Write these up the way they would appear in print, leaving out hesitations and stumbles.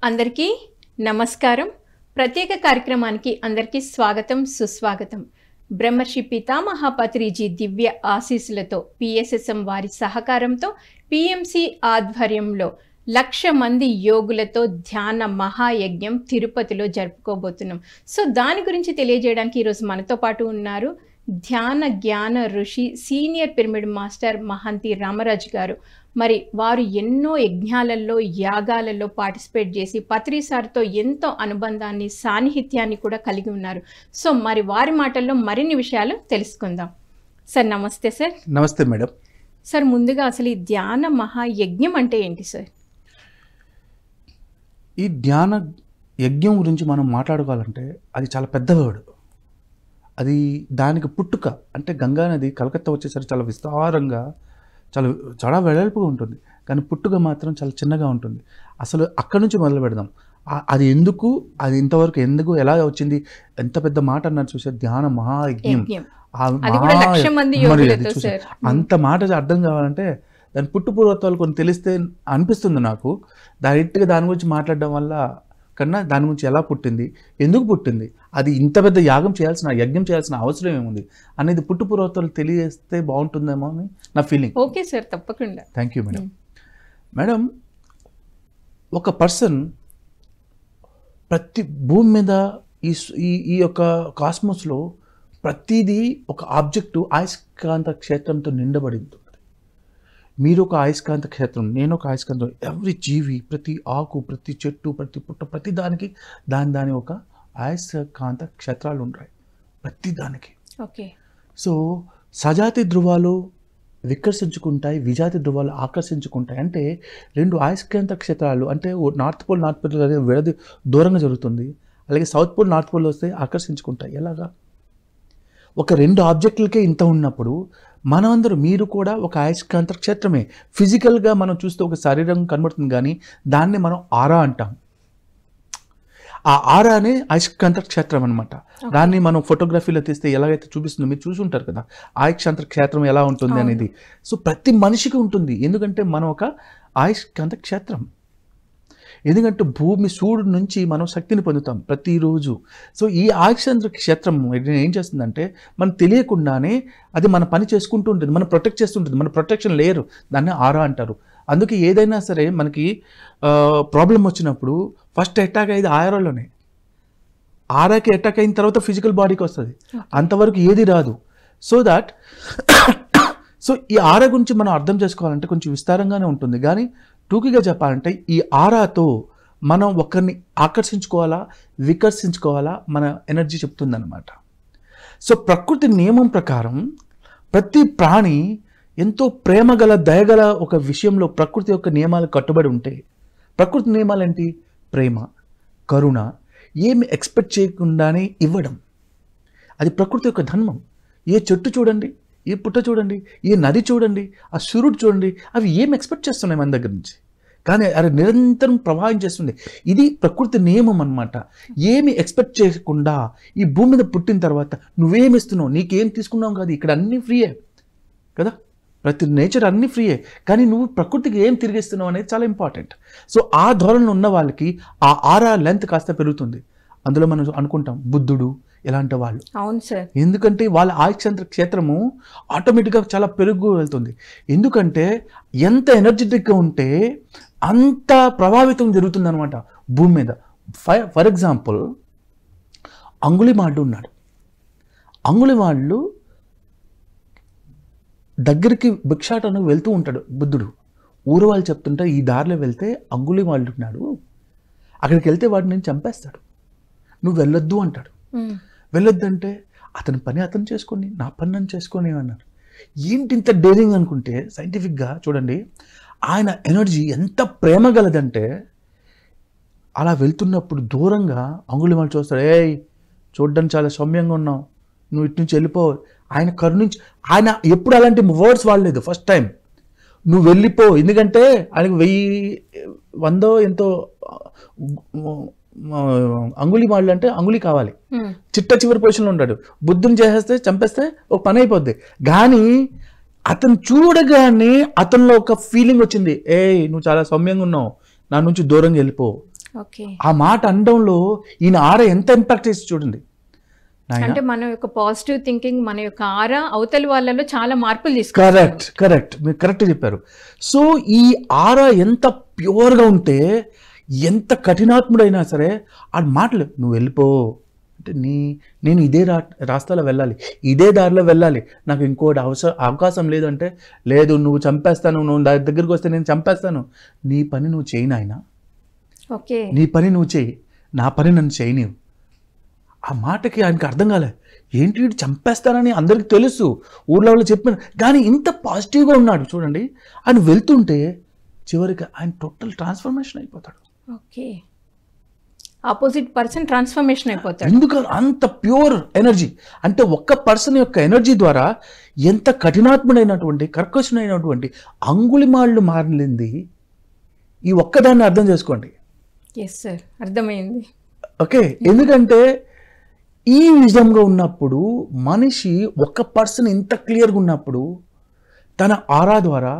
అందరికీ నమస్కారం. ప్రత్యేక కార్యక్రమానికి అందరికీ స్వాగతం, సుస్వాగతం. బ్రహ్మర్షి పితామహ పత్రిజీ దివ్య ఆశీస్సులతో పిఎస్ఎస్ఎం వారి సహకారంతో పిఎంసి ఆధ్వర్యంలో 1,00,000 మంది యోగులతో ధ్యాన మహాయజ్ఞం తిరుపతిలో జరుపుకోబోతున్నాం. సో దాని గురించి తెలియజేయడానికి ఈరోజు మనతో పాటు ఉన్నారు ధ్యాన జ్ఞాన ఋషి senior pyramid master Mahanti Ramaraju గారు. మరి వారు ఎన్నో యజ్ఞాలలో యాగాలలో పార్టిసిపేట్ చేసి పత్రి సార్తో ఎంతో అనుబంధాన్ని సాన్నిహిత్యాన్ని కూడా కలిగి ఉన్నారు. సో మరి వారి మాటల్లో మరిన్ని విషయాలు తెలుసుకుందాం. సార్ నమస్తే. సార్ నమస్తే మేడం. సార్ ముందుగా అసలు ఈ ధ్యాన మహాయజ్ఞం అంటే ఏంటి సార్? ఈ ధ్యాన యజ్ఞం గురించి మనం మాట్లాడుకోవాలంటే అది చాలా పెద్ద వర్డ్. అది దానికి పుట్టుక అంటే గంగా నది కలకత్తా వచ్చేసరికి చాలా విస్తారంగా చాలా వెడల్పుగా ఉంటుంది, కానీ పుట్టుక మాత్రం చాలా చిన్నగా ఉంటుంది. అసలు అక్కడి నుంచి మొదలు పెడదాం. అది ఎందుకు, అది ఇంతవరకు ఎందుకు, ఎలా వచ్చింది, ఎంత పెద్ద మాట అన్నారు చూసే ధ్యాన మహాయజ్ఞం. అంత మాట అర్థం కావాలంటే దాని పుట్టు పూర్వత్వాలు కొన్ని తెలిస్తే అనిపిస్తుంది నాకు. డైరెక్ట్గా దాని గురించి మాట్లాడడం వల్ల కన్నా దాని గురించి ఎలా పుట్టింది, ఎందుకు పుట్టింది, అది ఇంత పెద్ద యజ్ఞం చేయాల్సిన అవసరం ఏముంది అనేది పుట్టు పూర్వత్వాలు తెలియజేస్తే బాగుంటుందేమో అని నా ఫీలింగ్. ఓకే సార్, తప్పకుండా. Thank you madam. మేడం, ఒక పర్సన్ ప్రతి భూమి మీద ఈ యొక్క కాస్మోస్లో ప్రతిదీ ఒక ఆబ్జెక్టు అయస్కాంత క్షేత్రంతో నిండబడి ఉంటుంది. మీరు ఒక అయస్కాంత క్షేత్రం, నేను ఒక అయస్కాంతం. ఎవ్రీ జీవి, ప్రతి ఆకు, ప్రతి చెట్టు, ప్రతి పుట్ట, ప్రతి దానికి దాని ఒక అయస్కాంత క్షేత్రాలు ఉంటాయి ప్రతి దానికి. ఓకే. సో సజాతి ధృవాలు వికర్షించుకుంటాయి, విజాతి ధృవాలు ఆకర్షించుకుంటాయి. అంటే రెండు అయస్కాంత క్షేత్రాలు అంటే నార్త్ పోల్ అనేది విడది దూరంగా జరుగుతుంది. అలాగే సౌత్ పోల్ నార్త్ పోల్ వస్తే ఆకర్షించుకుంటాయి. ఎలాగా? ఒక రెండు ఆబ్జెక్టులకే ఇంత ఉన్నప్పుడు మనమందరూ, మీరు కూడా ఒక అయస్కాంత క్షేత్రమే. ఫిజికల్గా మనం చూస్తే ఒక శరీరం కనబడుతుంది, కానీ దాన్ని మనం ఆరా అంటాం. ఆ ఆరానే అయస్కాంత క్షేత్రం అనమాట. దాన్ని మనం ఫోటోగ్రఫీలో తీస్తే ఎలాగైతే చూపిస్తుందో మీరు చూసి ఉంటారు కదా, అయస్కాంత క్షేత్రం ఎలా ఉంటుంది అనేది. సో ప్రతి మనిషికి ఉంటుంది, ఎందుకంటే మనం ఒక అయస్కాంత క్షేత్రం. ఎందుకంటే భూమి సూర్యుడి నుంచి మనం శక్తిని పొందుతాం ప్రతిరోజు. సో ఈ అయస్కాంత క్షేత్రం ఏం చేస్తుందంటే మనం తెలియకుండానే అది మన పని చేసుకుంటూ ఉంటుంది, మనం ప్రొటెక్ట్ చేస్తుంటుంది. మన ప్రొటెక్షన్ లేయర్, దాన్ని ఆరా అంటారు. అందుకే ఏదైనా సరే మనకి ప్రాబ్లం వచ్చినప్పుడు ఫస్ట్ అటాక్ అయ్యేది ఆరాలోనే. ఆరాకి అటాక్ అయిన తర్వాత ఫిజికల్ బాడీకి వస్తుంది, అంతవరకు ఏది రాదు. సో ఈ ఆరా గురించి మనం అర్థం చేసుకోవాలంటే కొంచెం విస్తారంగానే ఉంటుంది, కానీ టూకీగా చెప్పాలంటే ఈ ఆరాతో మనం ఒకరిని ఆకర్షించుకోవాలా, వికర్షించుకోవాలా, మన ఎనర్జీ చెప్తుందన్నమాట. సో ప్రకృతి నియమం ప్రకారం ప్రతి ప్రాణి ఎంతో ప్రేమగల, దయగల ఒక విషయంలో ప్రకృతి యొక్క నియమాలు కట్టుబడి ఉంటాయి. ప్రకృతి నియమాలు ఏంటి? ప్రేమ, కరుణ, ఏమి ఎక్స్పెక్ట్ చేయకుండానే ఇవ్వడం. అది ప్రకృతి యొక్క ధర్మం. ఏ చెట్టు చూడండి, ఏ పుట్ట చూడండి, ఏ నది చూడండి, ఆ సూర్యుడు చూడండి, అవి ఏం ఎక్స్పెక్ట్ చేస్తున్నాయి మన దగ్గర నుంచి, కానీ అది నిరంతరం ప్రవాహం చేస్తుంది. ఇది ప్రకృతి నియమం అన్నమాట. ఏమి ఎక్స్పెక్ట్ చేయకుండా ఈ భూమి మీద పుట్టిన తర్వాత నువ్వేమిస్తున్నావు, నీకేం తీసుకున్నావు కాదు, ఇక్కడ అన్నీ ఫ్రీయే కదా, ప్రతి నేచర్ అన్నీ ఫ్రీయే, కానీ నువ్వు ప్రకృతికి ఏం తిరిగిస్తున్నావు అనేది చాలా ఇంపార్టెంట్. సో ఆ ధోరణిలో ఉన్న వాళ్ళకి ఆ ఆరా లెంత్ కాస్త పెరుగుతుంది. అందులో మనం అనుకుంటాం బుద్ధుడు ఇలాంటి వాళ్ళు. అవును సార్. ఎందుకంటే వాళ్ళ అయస్కాంత క్షేత్రము ఆటోమేటిక్గా చాలా పెరుగు వెళ్తుంది. ఎందుకంటే ఎంత ఎనర్జెటిక్గా ఉంటే అంత ప్రభావితం జరుగుతుంది అనమాట భూమి మీద. ఫర్ ఎగ్జాంపుల్ అంగుళిమాలుడు ఉన్నాడు. అంగుళిమాలుడు దగ్గరికి భిక్షాటనకు వెళ్తూ ఉంటాడు బుద్ధుడు. ఊరు వాళ్ళు చెప్తుంటే ఈ దారిలో వెళ్తే అంగుళిమాలుడు ఉన్నాడు, అక్కడికి వెళ్తే వాడిని నేను చంపేస్తాడు, నువ్వు వెళ్ళొద్దు అంటాడు. వెళ్ళొద్దంటే అతని పని అతను చేసుకొని, నా పని నన్ను చేసుకొని అన్నారు. ఏంటి ఇంత డేరింగ్ అనుకుంటే, సైంటిఫిక్గా చూడండి ఆయన ఎనర్జీ ఎంత ప్రేమ గలదంటే, అలా వెళ్తున్నప్పుడు దూరంగా అంగుళిమాలుడు చూస్తాడు, ఏయ్ చూడ్డానికి చాలా సౌమ్యంగా ఉన్నావు, నువ్వు ఇటు నుంచి వెళ్ళిపో. ఆయన కరుణించి, ఆయన ఎప్పుడు అలాంటి వర్డ్స్ వాడలేదు. ఫస్ట్ టైం నువ్వు వెళ్ళిపో, ఎందుకంటే ఆయనకు 100 ఎంతో అంగుళిమాలుడు అంటే అంగుళి కావాలి, చిట్ట చివరి పొజిషన్లో ఉంటాడు. బుద్ధుని చేసేస్తే చంపేస్తే ఒక పని అయిపోద్ది. కానీ అతను చూడగానే అతనిలో ఒక ఫీలింగ్ వచ్చింది, ఏయ్ నువ్వు చాలా సౌమ్యంగా ఉన్నావు, నా నుంచి దూరంగా వెళ్ళిపో. ఓకే. ఆ మాట అనడంలో ఈయన ఆరా ఎంత ఇంపాక్ట్ చేసి చూడండి నాయనా. అంటే మన యొక్క పాజిటివ్ థింకింగ్, మన యొక్క ఆరా అవతలి వాళ్ళలో చాలా మార్పులు తీసుకొస్తుంది. కరెక్ట్ కరెక్ట్, మీరు కరెక్ట్ చెప్పారు. సో ఈ ఆరా ఎంత ప్యూర్గా ఉంటే, ఎంత కఠినాత్ముడైనా సరే ఆ మాటలు నువ్వు వెళ్ళిపో అంటే నేను ఇదే రాస్తాలో వెళ్ళాలి, ఇదే దారిలో వెళ్ళాలి, నాకు ఇంకోటి అవకాశం లేదు అంటే, లేదు నువ్వు చంపేస్తాను, నువ్వు దగ్గరికి వస్తే నేను చంపేస్తాను, నీ పని నువ్వు చేయి నాయనా, ఓకే, నీ పని నువ్వు చేయి, నా పని నన్ను చేయి నీవు. ఆ మాటకి ఆయనకి అర్థం కాలే, ఏంటి వీడు చంపేస్తానని అందరికి తెలుసు, ఊర్లో వాళ్ళు చెప్పిన, కానీ ఇంత పాజిటివ్గా ఉన్నాడు చూడండి. ఆయన వెళ్తుంటే చివరికి ఆయన టోటల్ ట్రాన్స్ఫర్మేషన్ అయిపోతాడు. ఓకే, ఆపోజిట్ పర్సన్ ట్రాన్స్ఫర్మేషన్ అయిపోతాడు. ఎందుకు అంత ప్యూర్ ఎనర్జీ అంటే ఒక్క పర్సన్ యొక్క ఎనర్జీ ద్వారా ఎంత కఠినాత్ముడైనటువంటి కర్కశునైనటువంటి అంగుళిమాళ్ళు మారింది. ఈ ఒక్కదాన్ని అర్థం చేసుకోండి. ఎస్ సార్, అర్థమైంది. ఓకే, ఎందుకంటే ఈ విధంగా ఉన్నప్పుడు మనిషి ఒక పర్సన్ ఇంత క్లియర్గా ఉన్నప్పుడు తన ఆరా ద్వారా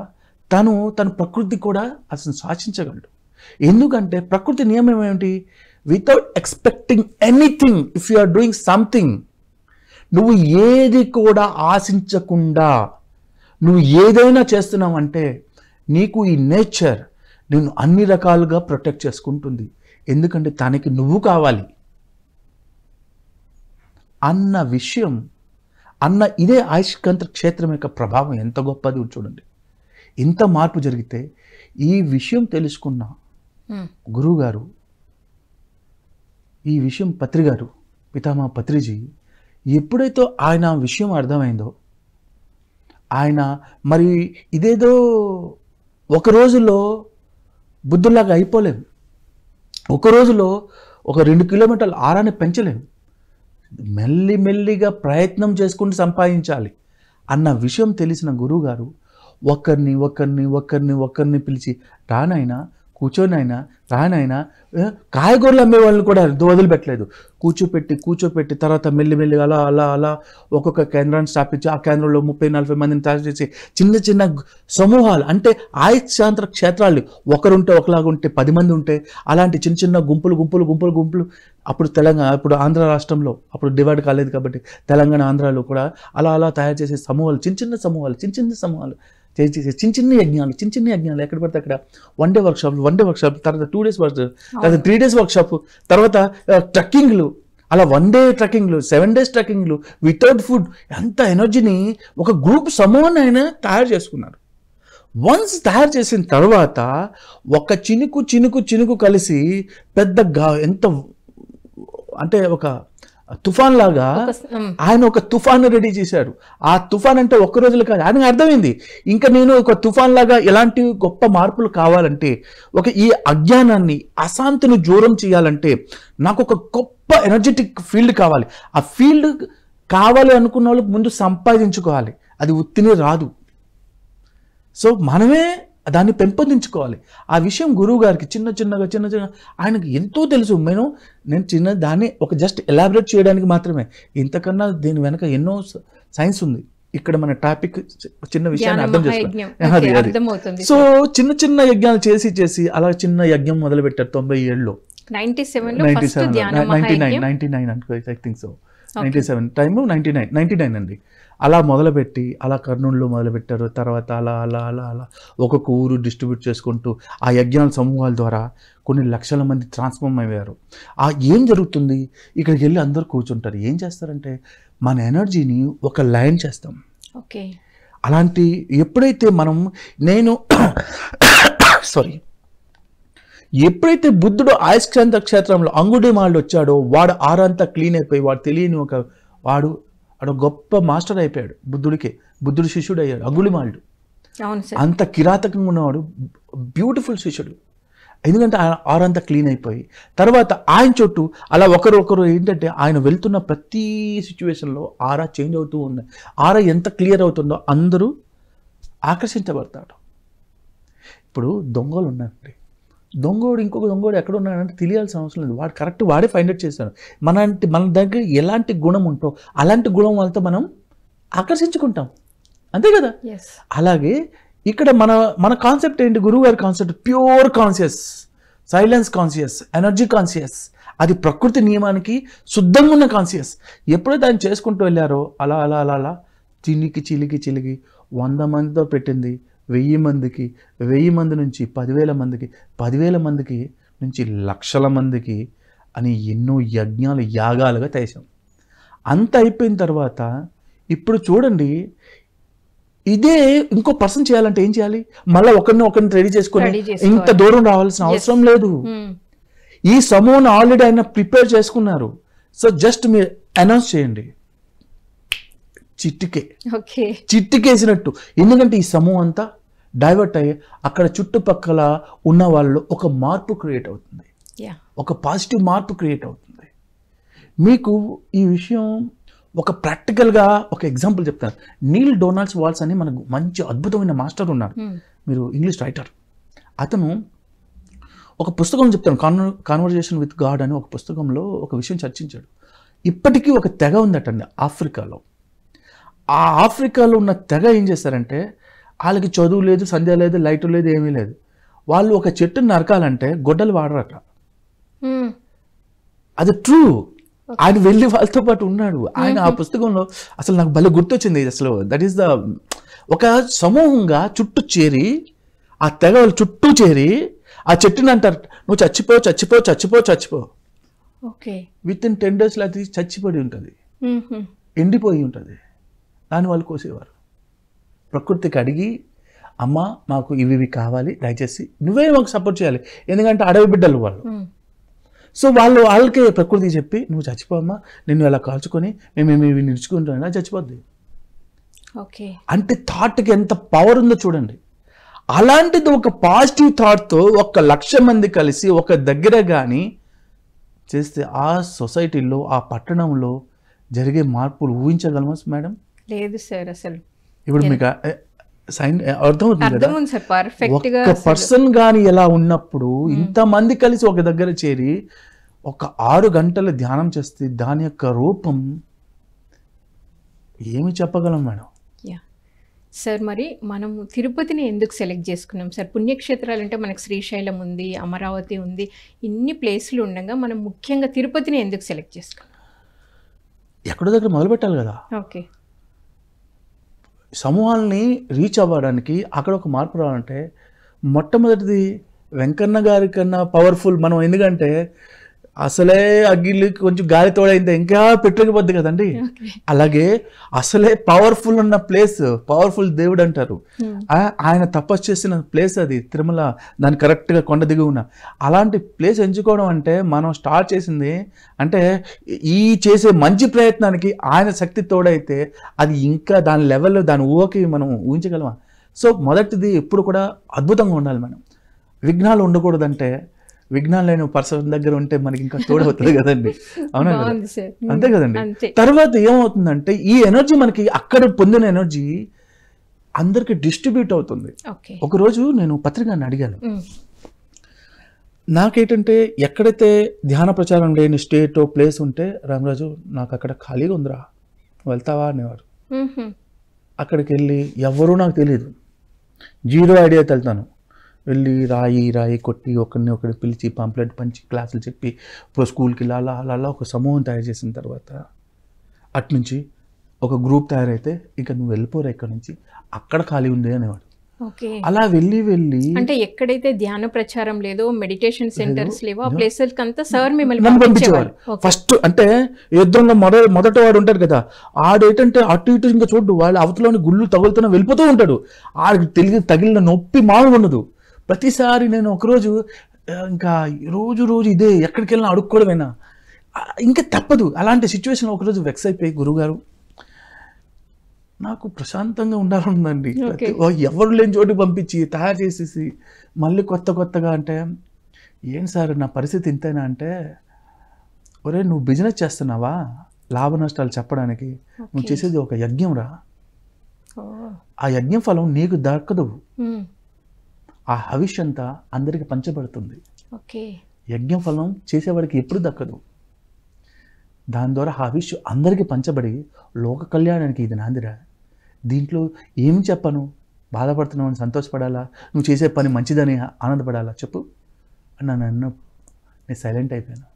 తన ప్రకృతి కూడా అసలు శాసించగలడు. ఎందుకంటే ప్రకృతి నియమం ఏమిటి? Without expecting anything, if you are doing something, నువ్వు ఏది కూడా ఆశించకుండా నువ్వు ఏదైనా చేస్తున్నావంటే నీకు ఈ నేచర్ నిన్ను అన్ని రకాలుగా ప్రొటెక్ట్ చేసుకుంటుంది. ఎందుకంటే తనకి నువ్వు కావాలి అన్న విషయం, ఇదే అయస్కాంత క్షేత్రం యొక్క ప్రభావం ఎంత గొప్పది చూడండి. ఇంత మార్పు జరిగితే ఈ విషయం తెలుసుకున్న గురువుగారు, ఈ విషయం పత్రి గారు, పితామహ పత్రిజీ ఎప్పుడైతే ఆయన విషయం అర్థమైందో, ఆయన మరి ఇదేదో ఒక రోజులో బుద్ధులాగా అయిపోలేము, ఒక రోజులో ఒక 2 కిలోమీటర్ల ఆరాన్ని పెంచలేము, మెల్లిమెల్లిగా ప్రయత్నం చేసుకుంటూ సంపాదించాలి అన్న విషయం తెలిసిన గురువుగారు ఒకరిని పిలిచి, రానైనా కూర్చోనైనా, రానైనా కాయగూరలు అమ్మే వాళ్ళని కూడా వదిలిపెట్టలేదు, కూర్చోపెట్టి తర్వాత మెల్లిమెల్లిగా అలా అలా అలా ఒక్కొక్క కేంద్రాన్ని స్థాపించి ఆ కేంద్రంలో 30-40 మందిని తయారు చేసి చిన్న సమూహాలు, అంటే అయస్కాంత క్షేత్రాలు ఒకరుంటే ఒకలాగా ఉంటే 10 మంది ఉంటే అలాంటి చిన్న గుంపులు అప్పుడు అప్పుడు ఆంధ్ర రాష్ట్రంలో అప్పుడు డివైడ్ కాలేదు కాబట్టి తెలంగాణ ఆంధ్రాలో కూడా అలా తయారు చేసే సమూహాలు, చిన్న సమూహాలు చేసి చిన్న యజ్ఞాలు ఎక్కడ పడితే అక్కడ 1 డే వర్క్షాప్, తర్వాత 2 డేస్ వర్క్షాప్, తర్వాత 3 డేస్ వర్క్షాప్, తర్వాత ట్రెక్కింగ్లు, అలా 1 డే ట్రెక్కింగ్లు, 7 డేస్ ట్రెక్కింగ్లు వితౌట్ ఫుడ్. ఎంత ఎనర్జీని ఒక గ్రూప్ సమూహాన్ని ఆయన తయారు చేసుకున్నారు. వన్స్ తయారు చేసిన తర్వాత ఒక చినుకు కలిసి పెద్ద ఎంత అంటే ఒక తుఫాన్ లాగా ఆయన ఒక తుఫాన్ రెడీ చేశారు. ఆ తుఫాన్ అంటే ఒక్క రోజులు కాదు, ఆయనకు అర్థమైంది ఇంకా నేను ఒక తుఫాన్ లాగా ఎలాంటి గొప్ప మార్పులు కావాలంటే, ఈ అజ్ఞానాన్ని అశాంతిని దూరం చేయాలంటే నాకు ఒక గొప్ప ఎనర్జెటిక్ ఫీల్డ్ కావాలి. ఆ ఫీల్డ్ కావాలి అనుకున్న వాళ్ళకి ముందు సంపాదించుకోవాలి, అది ఉత్తినే రాదు. సో మనమే దాన్ని పెంపొందించుకోవాలి. ఆ విషయం గురువు గారికి చిన్న ఆయనకి ఎంతో తెలుసు. నేను దాన్ని ఒక జస్ట్ ఎలాబరేట్ చేయడానికి మాత్రమే, ఇంతకన్నా దీని వెనక ఎన్నో సైన్స్ ఉంది. ఇక్కడ మన టాపిక్ చిన్న విషయాన్ని అర్థం చేసుకోవాలి. సో చిన్న యజ్ఞాలు చేసి అలా చిన్న యజ్ఞం మొదలు పెట్టారు 97లో, 99 అనుకో, ఐ థింక్ సో 97 టైము 99 అండి. అలా మొదలుపెట్టి అలా కర్నూలులో మొదలుపెట్టారు. తర్వాత అలా ఒక్కొక్క ఊరు డిస్ట్రిబ్యూట్ చేసుకుంటూ ఆ యజ్ఞాల సమూహాల ద్వారా కొన్ని లక్షల మంది ట్రాన్స్ఫార్మ్ అయ్యారు. ఏం జరుగుతుంది, ఇక్కడికి వెళ్ళి అందరూ కూర్చుంటారు. ఏం చేస్తారంటే మన ఎనర్జీని ఒక లైన్ చేస్తాం. ఓకే, అలాంటి ఎప్పుడైతే ఎప్పుడైతే బుద్ధుడు అయస్కాంత క్షేత్రంలో అంగుళిమాళ్ళు వచ్చాడో, వాడు ఆరంతా క్లీన్ అయిపోయి వాడు తెలియని వాడు గొప్ప మాస్టర్ అయిపోయాడు. బుద్ధుడు శిష్యుడు అయ్యాడు అంగుళిమాలుడు. అంత కిరాతకంగా ఉన్నవాడు బ్యూటిఫుల్ శిష్యుడు. ఎందుకంటే ఆరంతా క్లీన్ అయిపోయి తర్వాత ఆయన చుట్టూ అలా ఒకరు ఏంటంటే ఆయన వెళ్తున్న ప్రతి సిచ్యువేషన్లో ఆరా చేంజ్ అవుతూ ఉంది. ఆరా ఎంత క్లియర్ అవుతుందో అందరూ ఆకర్షించబడతాడు. ఇప్పుడు దొంగలు ఉన్నారండి, ఇంకొక దొంగోడు ఎక్కడ ఉన్నాడంటే తెలియాల్సిన అవసరం లేదు, వాడు కరెక్ట్ వాడే ఫైండ్ అవుట్ చేస్తాడు. మన దగ్గర ఎలాంటి గుణం ఉంటో అలాంటి గుణం వాళ్ళతో మనం ఆకర్షించుకుంటాం, అంతే కదా. అలాగే ఇక్కడ మన కాన్సెప్ట్ ఏంటి, గురువు గారి concept pure conscious. Silence conscious, energy conscious, అది ప్రకృతి నియమానికి శుద్ధంగా ఉన్న కాన్షియస్. ఎప్పుడైతే ఆయన చేసుకుంటూ వెళ్ళారో అలా అలా అలా అలా చిలికి చిలికి చిలికి 100 మందితో పెట్టింది 1000 మందికి, 1000 మంది నుంచి 10,000 మందికి, 10,000 మందికి నుంచి లక్షల మందికి అని ఎన్నో యజ్ఞాలు యాగాలుగా చేశాం. అంత అయిపోయిన తర్వాత ఇప్పుడు చూడండి, ఇదే ఇంకో పర్సన్ చేయాలంటే ఏం చేయాలి? మళ్ళీ ఒకరిని రెడీ చేసుకొని ఇంత దూరం రావాల్సిన అవసరం లేదు. ఈ సమూహం ఆల్రెడీ ఆయన ప్రిపేర్ చేసుకున్నారు. సో జస్ట్ మీరు అనౌన్స్ చేయండి, చిట్టికేసినట్టు. ఎందుకంటే ఈ సమూహం అంతా డైవర్ట్ అయ్యి అక్కడ చుట్టుపక్కల ఉన్న వాళ్ళు ఒక మార్పు క్రియేట్ అవుతుంది, ఒక పాజిటివ్ మార్పు క్రియేట్ అవుతుంది. మీకు ఈ విషయం ఒక ప్రాక్టికల్గా ఒక ఎగ్జాంపుల్ చెప్తాను. నీల్ డొనాల్డ్స్ వాల్స్ అని మనకు మంచి అద్భుతమైన మాస్టర్ ఉన్నారు, మీరు ఇంగ్లీష్ రైటర్. అతను ఒక పుస్తకం చెప్తాను, కాన్వర్జేషన్ విత్ గాడ్ అని ఒక పుస్తకంలో ఒక విషయం చర్చించాడు. ఇప్పటికీ ఒక తెగ ఉందటండి ఆఫ్రికాలో. ఆ ఆఫ్రికాలో ఉన్న తెగ ఏం చేస్తారంటే, వాళ్ళకి చదువు లేదు, సంధ్య లేదు, లైట్ లేదు, ఏమీ లేదు. వాళ్ళు ఒక చెట్టుని నరకాలంటే గొడ్డలు వాడరట. అది ట్రూ. ఆయన వెళ్ళి వాళ్ళతో పాటు ఉన్నాడు. ఆయన ఆ పుస్తకంలో అసలు నాకు భలే గుర్తొచ్చింది. అసలు దట్ ఈస్ ద ఒక సమూహంగా చుట్టూ చేరి, ఆ తెగ వాళ్ళు చుట్టూ చేరి ఆ చెట్టుని అంటారు, నువ్వు చచ్చిపో చచ్చిపో చచ్చిపో చచ్చిపో. విత్ ఇన్ 10 days అది చచ్చిపడి ఉంటుంది, ఎండిపోయి ఉంటుంది. దాన్ని వాళ్ళు కోసేవారు. ప్రకృతికి అడిగి, అమ్మ మాకు ఇవి కావాలి, దయచేసి నువ్వే మాకు సపోర్ట్ చేయాలి, ఎందుకంటే అడవి బిడ్డలు వాళ్ళు. సో వాళ్ళకే ప్రకృతికి చెప్పి, నువ్వు చచ్చిపోమ్మా, నిన్ను ఎలా కాల్చుకొని మేము ఇవి నిలుచుకుంటున్నా, చచ్చిపోద్ది. అంటే థాట్కి ఎంత పవర్ ఉందో చూడండి. అలాంటిది ఒక పాజిటివ్ థాట్తో 1,00,000 మంది కలిసి ఒక దగ్గర కానీ చేస్తే ఆ సొసైటీలో, ఆ పట్టణంలో జరిగే మార్పులు ఊహించగలమా మేడం? లేదు సార్. అసలు ఇప్పుడు మీకు అర్థమవుతుంది కదా, ఒక పర్సన్ కానీ ఎలా ఉన్నప్పుడు ఇంతమంది కలిసి ఒక దగ్గర చేరి ఒక 6 గంటలు ధ్యానం చేస్తే దాని యొక్క రూపం ఏమి చెప్పగలం మేడం? సార్, మరి మనం తిరుపతిని ఎందుకు సెలెక్ట్ చేసుకున్నాం సార్? పుణ్యక్షేత్రాలు అంటే మనకు శ్రీశైలం ఉంది, అమరావతి ఉంది, ఇన్ని ప్లేసులు ఉండగా మనం ముఖ్యంగా తిరుపతిని ఎందుకు సెలెక్ట్ చేసుకున్నాం? ఎక్కడో దగ్గర మొదలు పెట్టాలి కదా. ఓకే. సమూహాలని రీచ్ అవ్వడానికి అక్కడ ఒక మార్పు రావాలంటే మొట్టమొదటిది వెంకన్న గారి కన్నా పవర్ఫుల్ మనం. ఎందుకంటే అసలే అగ్గిలి కొంచెం గాలి తోడైంది ఇంకా పెట్టకపోద్ది కదండి. అలాగే అసలే పవర్ఫుల్ ఉన్న ప్లేస్, పవర్ఫుల్ దేవుడు అంటారు. ఆయన తపస్సు చేసిన ప్లేస్ అది తిరుమల, దాని కరెక్ట్గా కొండ దిగువన. అలాంటి ప్లేస్ ఎంచుకోవడం అంటే మనం స్టార్ట్ చేసింది అంటే ఈ చేసే మంచి ప్రయత్నానికి ఆయన శక్తి తోడైతే అది ఇంకా దాని లెవెల్లో దాని ఊహకి మనం ఊహించగలమా? సో మొదటిది ఎప్పుడు కూడా అద్భుతంగా ఉండాలి మనం. విఘ్నాలు ఉండకూడదంటే, విఘ్నాలు లేని పర్సన్ దగ్గర ఉంటే మనకి ఇంకా తోడవుతుంది కదండి. అవునా కదా? అంతే కదండి. తర్వాత ఏమవుతుందంటే ఈ ఎనర్జీ మనకి అక్కడ పొందిన ఎనర్జీ అందరికి డిస్ట్రిబ్యూట్ అవుతుంది. ఒకరోజు నేను పత్రికని అడిగాను, నాకేంటంటే ఎక్కడైతే ధ్యాన ప్రచారం లేని స్టేట్ ప్లేస్ ఉంటే, రామరాజు నాకు అక్కడ ఖాళీగా ఉందిరా, వెళ్తావా అనేవారు. అక్కడికి వెళ్ళి ఎవరూ నాకు తెలియదు, 0 ఐడియా వెళ్తాను. వెళ్ళి రాయి కొట్టి ఒకరిని పిలిచి పాంప్లెట్ పంచి క్లాసులు చెప్పి స్కూల్కి అలా అలా ఒక సమూహం తయారు చేసిన తర్వాత అట్నుంచి ఒక గ్రూప్ తయారైతే ఇంకా నువ్వు వెళ్ళిపోరా ఇక్కడ నుంచి, అక్కడ ఖాళీ ఉంది అనేవాడు. అలా వెళ్ళి అంటే ఎక్కడైతే ధ్యాన ప్రచారం లేదో, మెడిటేషన్ సెంటర్స్ లేవో, ఆ ప్లేసెస్ కంతా సార్ మిమ్మల్ని పంపించేవారు. ఫస్ట్ అంటే యుద్ధంలో మొదట వాడు ఉంటాడు కదా, ఆడేంటంటే అటు ఇటు ఇంకా చూడు, వాళ్ళు అవతలోని గుళ్ళు తగులుతున్నా వెళ్ళిపోతూ ఉంటాడు. ఆడికి తగిలిన నొప్పి మామూలు ఉండదు. ప్రతిసారి నేను ఒకరోజు ఇంకా రోజు ఇదే, ఎక్కడికి వెళ్ళినా అడుక్కోవడమేనా, ఇంకా తప్పదు. అలాంటి సిచ్యువేషన్ ఒకరోజు వెక్స్ అయిపోయి, గురుగారు నాకు ప్రశాంతంగా ఉండాలండి, ఎవరు లేని చోటుకి పంపించి తయారు చేసేసి మళ్ళీ కొత్తగా అంటే, ఏం సార్ నా పరిస్థితి ఇంతేనా అంటే, ఒరే నువ్వు బిజినెస్ చేస్తున్నావా, లాభ నష్టాలు చెప్పడానికి, నువ్వు చేసేది ఒక యజ్ఞం రా, ఆ యజ్ఞం ఫలం నీకు దక్కదు, ఆ హవిష్ అంతా అందరికి పంచబడుతుంది. యజ్ఞ ఫలం చేసేవాడికి ఎప్పుడు దక్కదు. దాని ద్వారా హవిష్ అందరికీ పంచబడి లోక కళ్యాణానికి ఇది నాందిరా. దీంట్లో ఏం చెప్పను, బాధపడుతున్నావు అని సంతోషపడాలా, నువ్వు చేసే పని మంచిదని ఆనందపడాలా చెప్పు నన్ను అన్నప్పుడు నేను సైలెంట్ అయిపోయాను.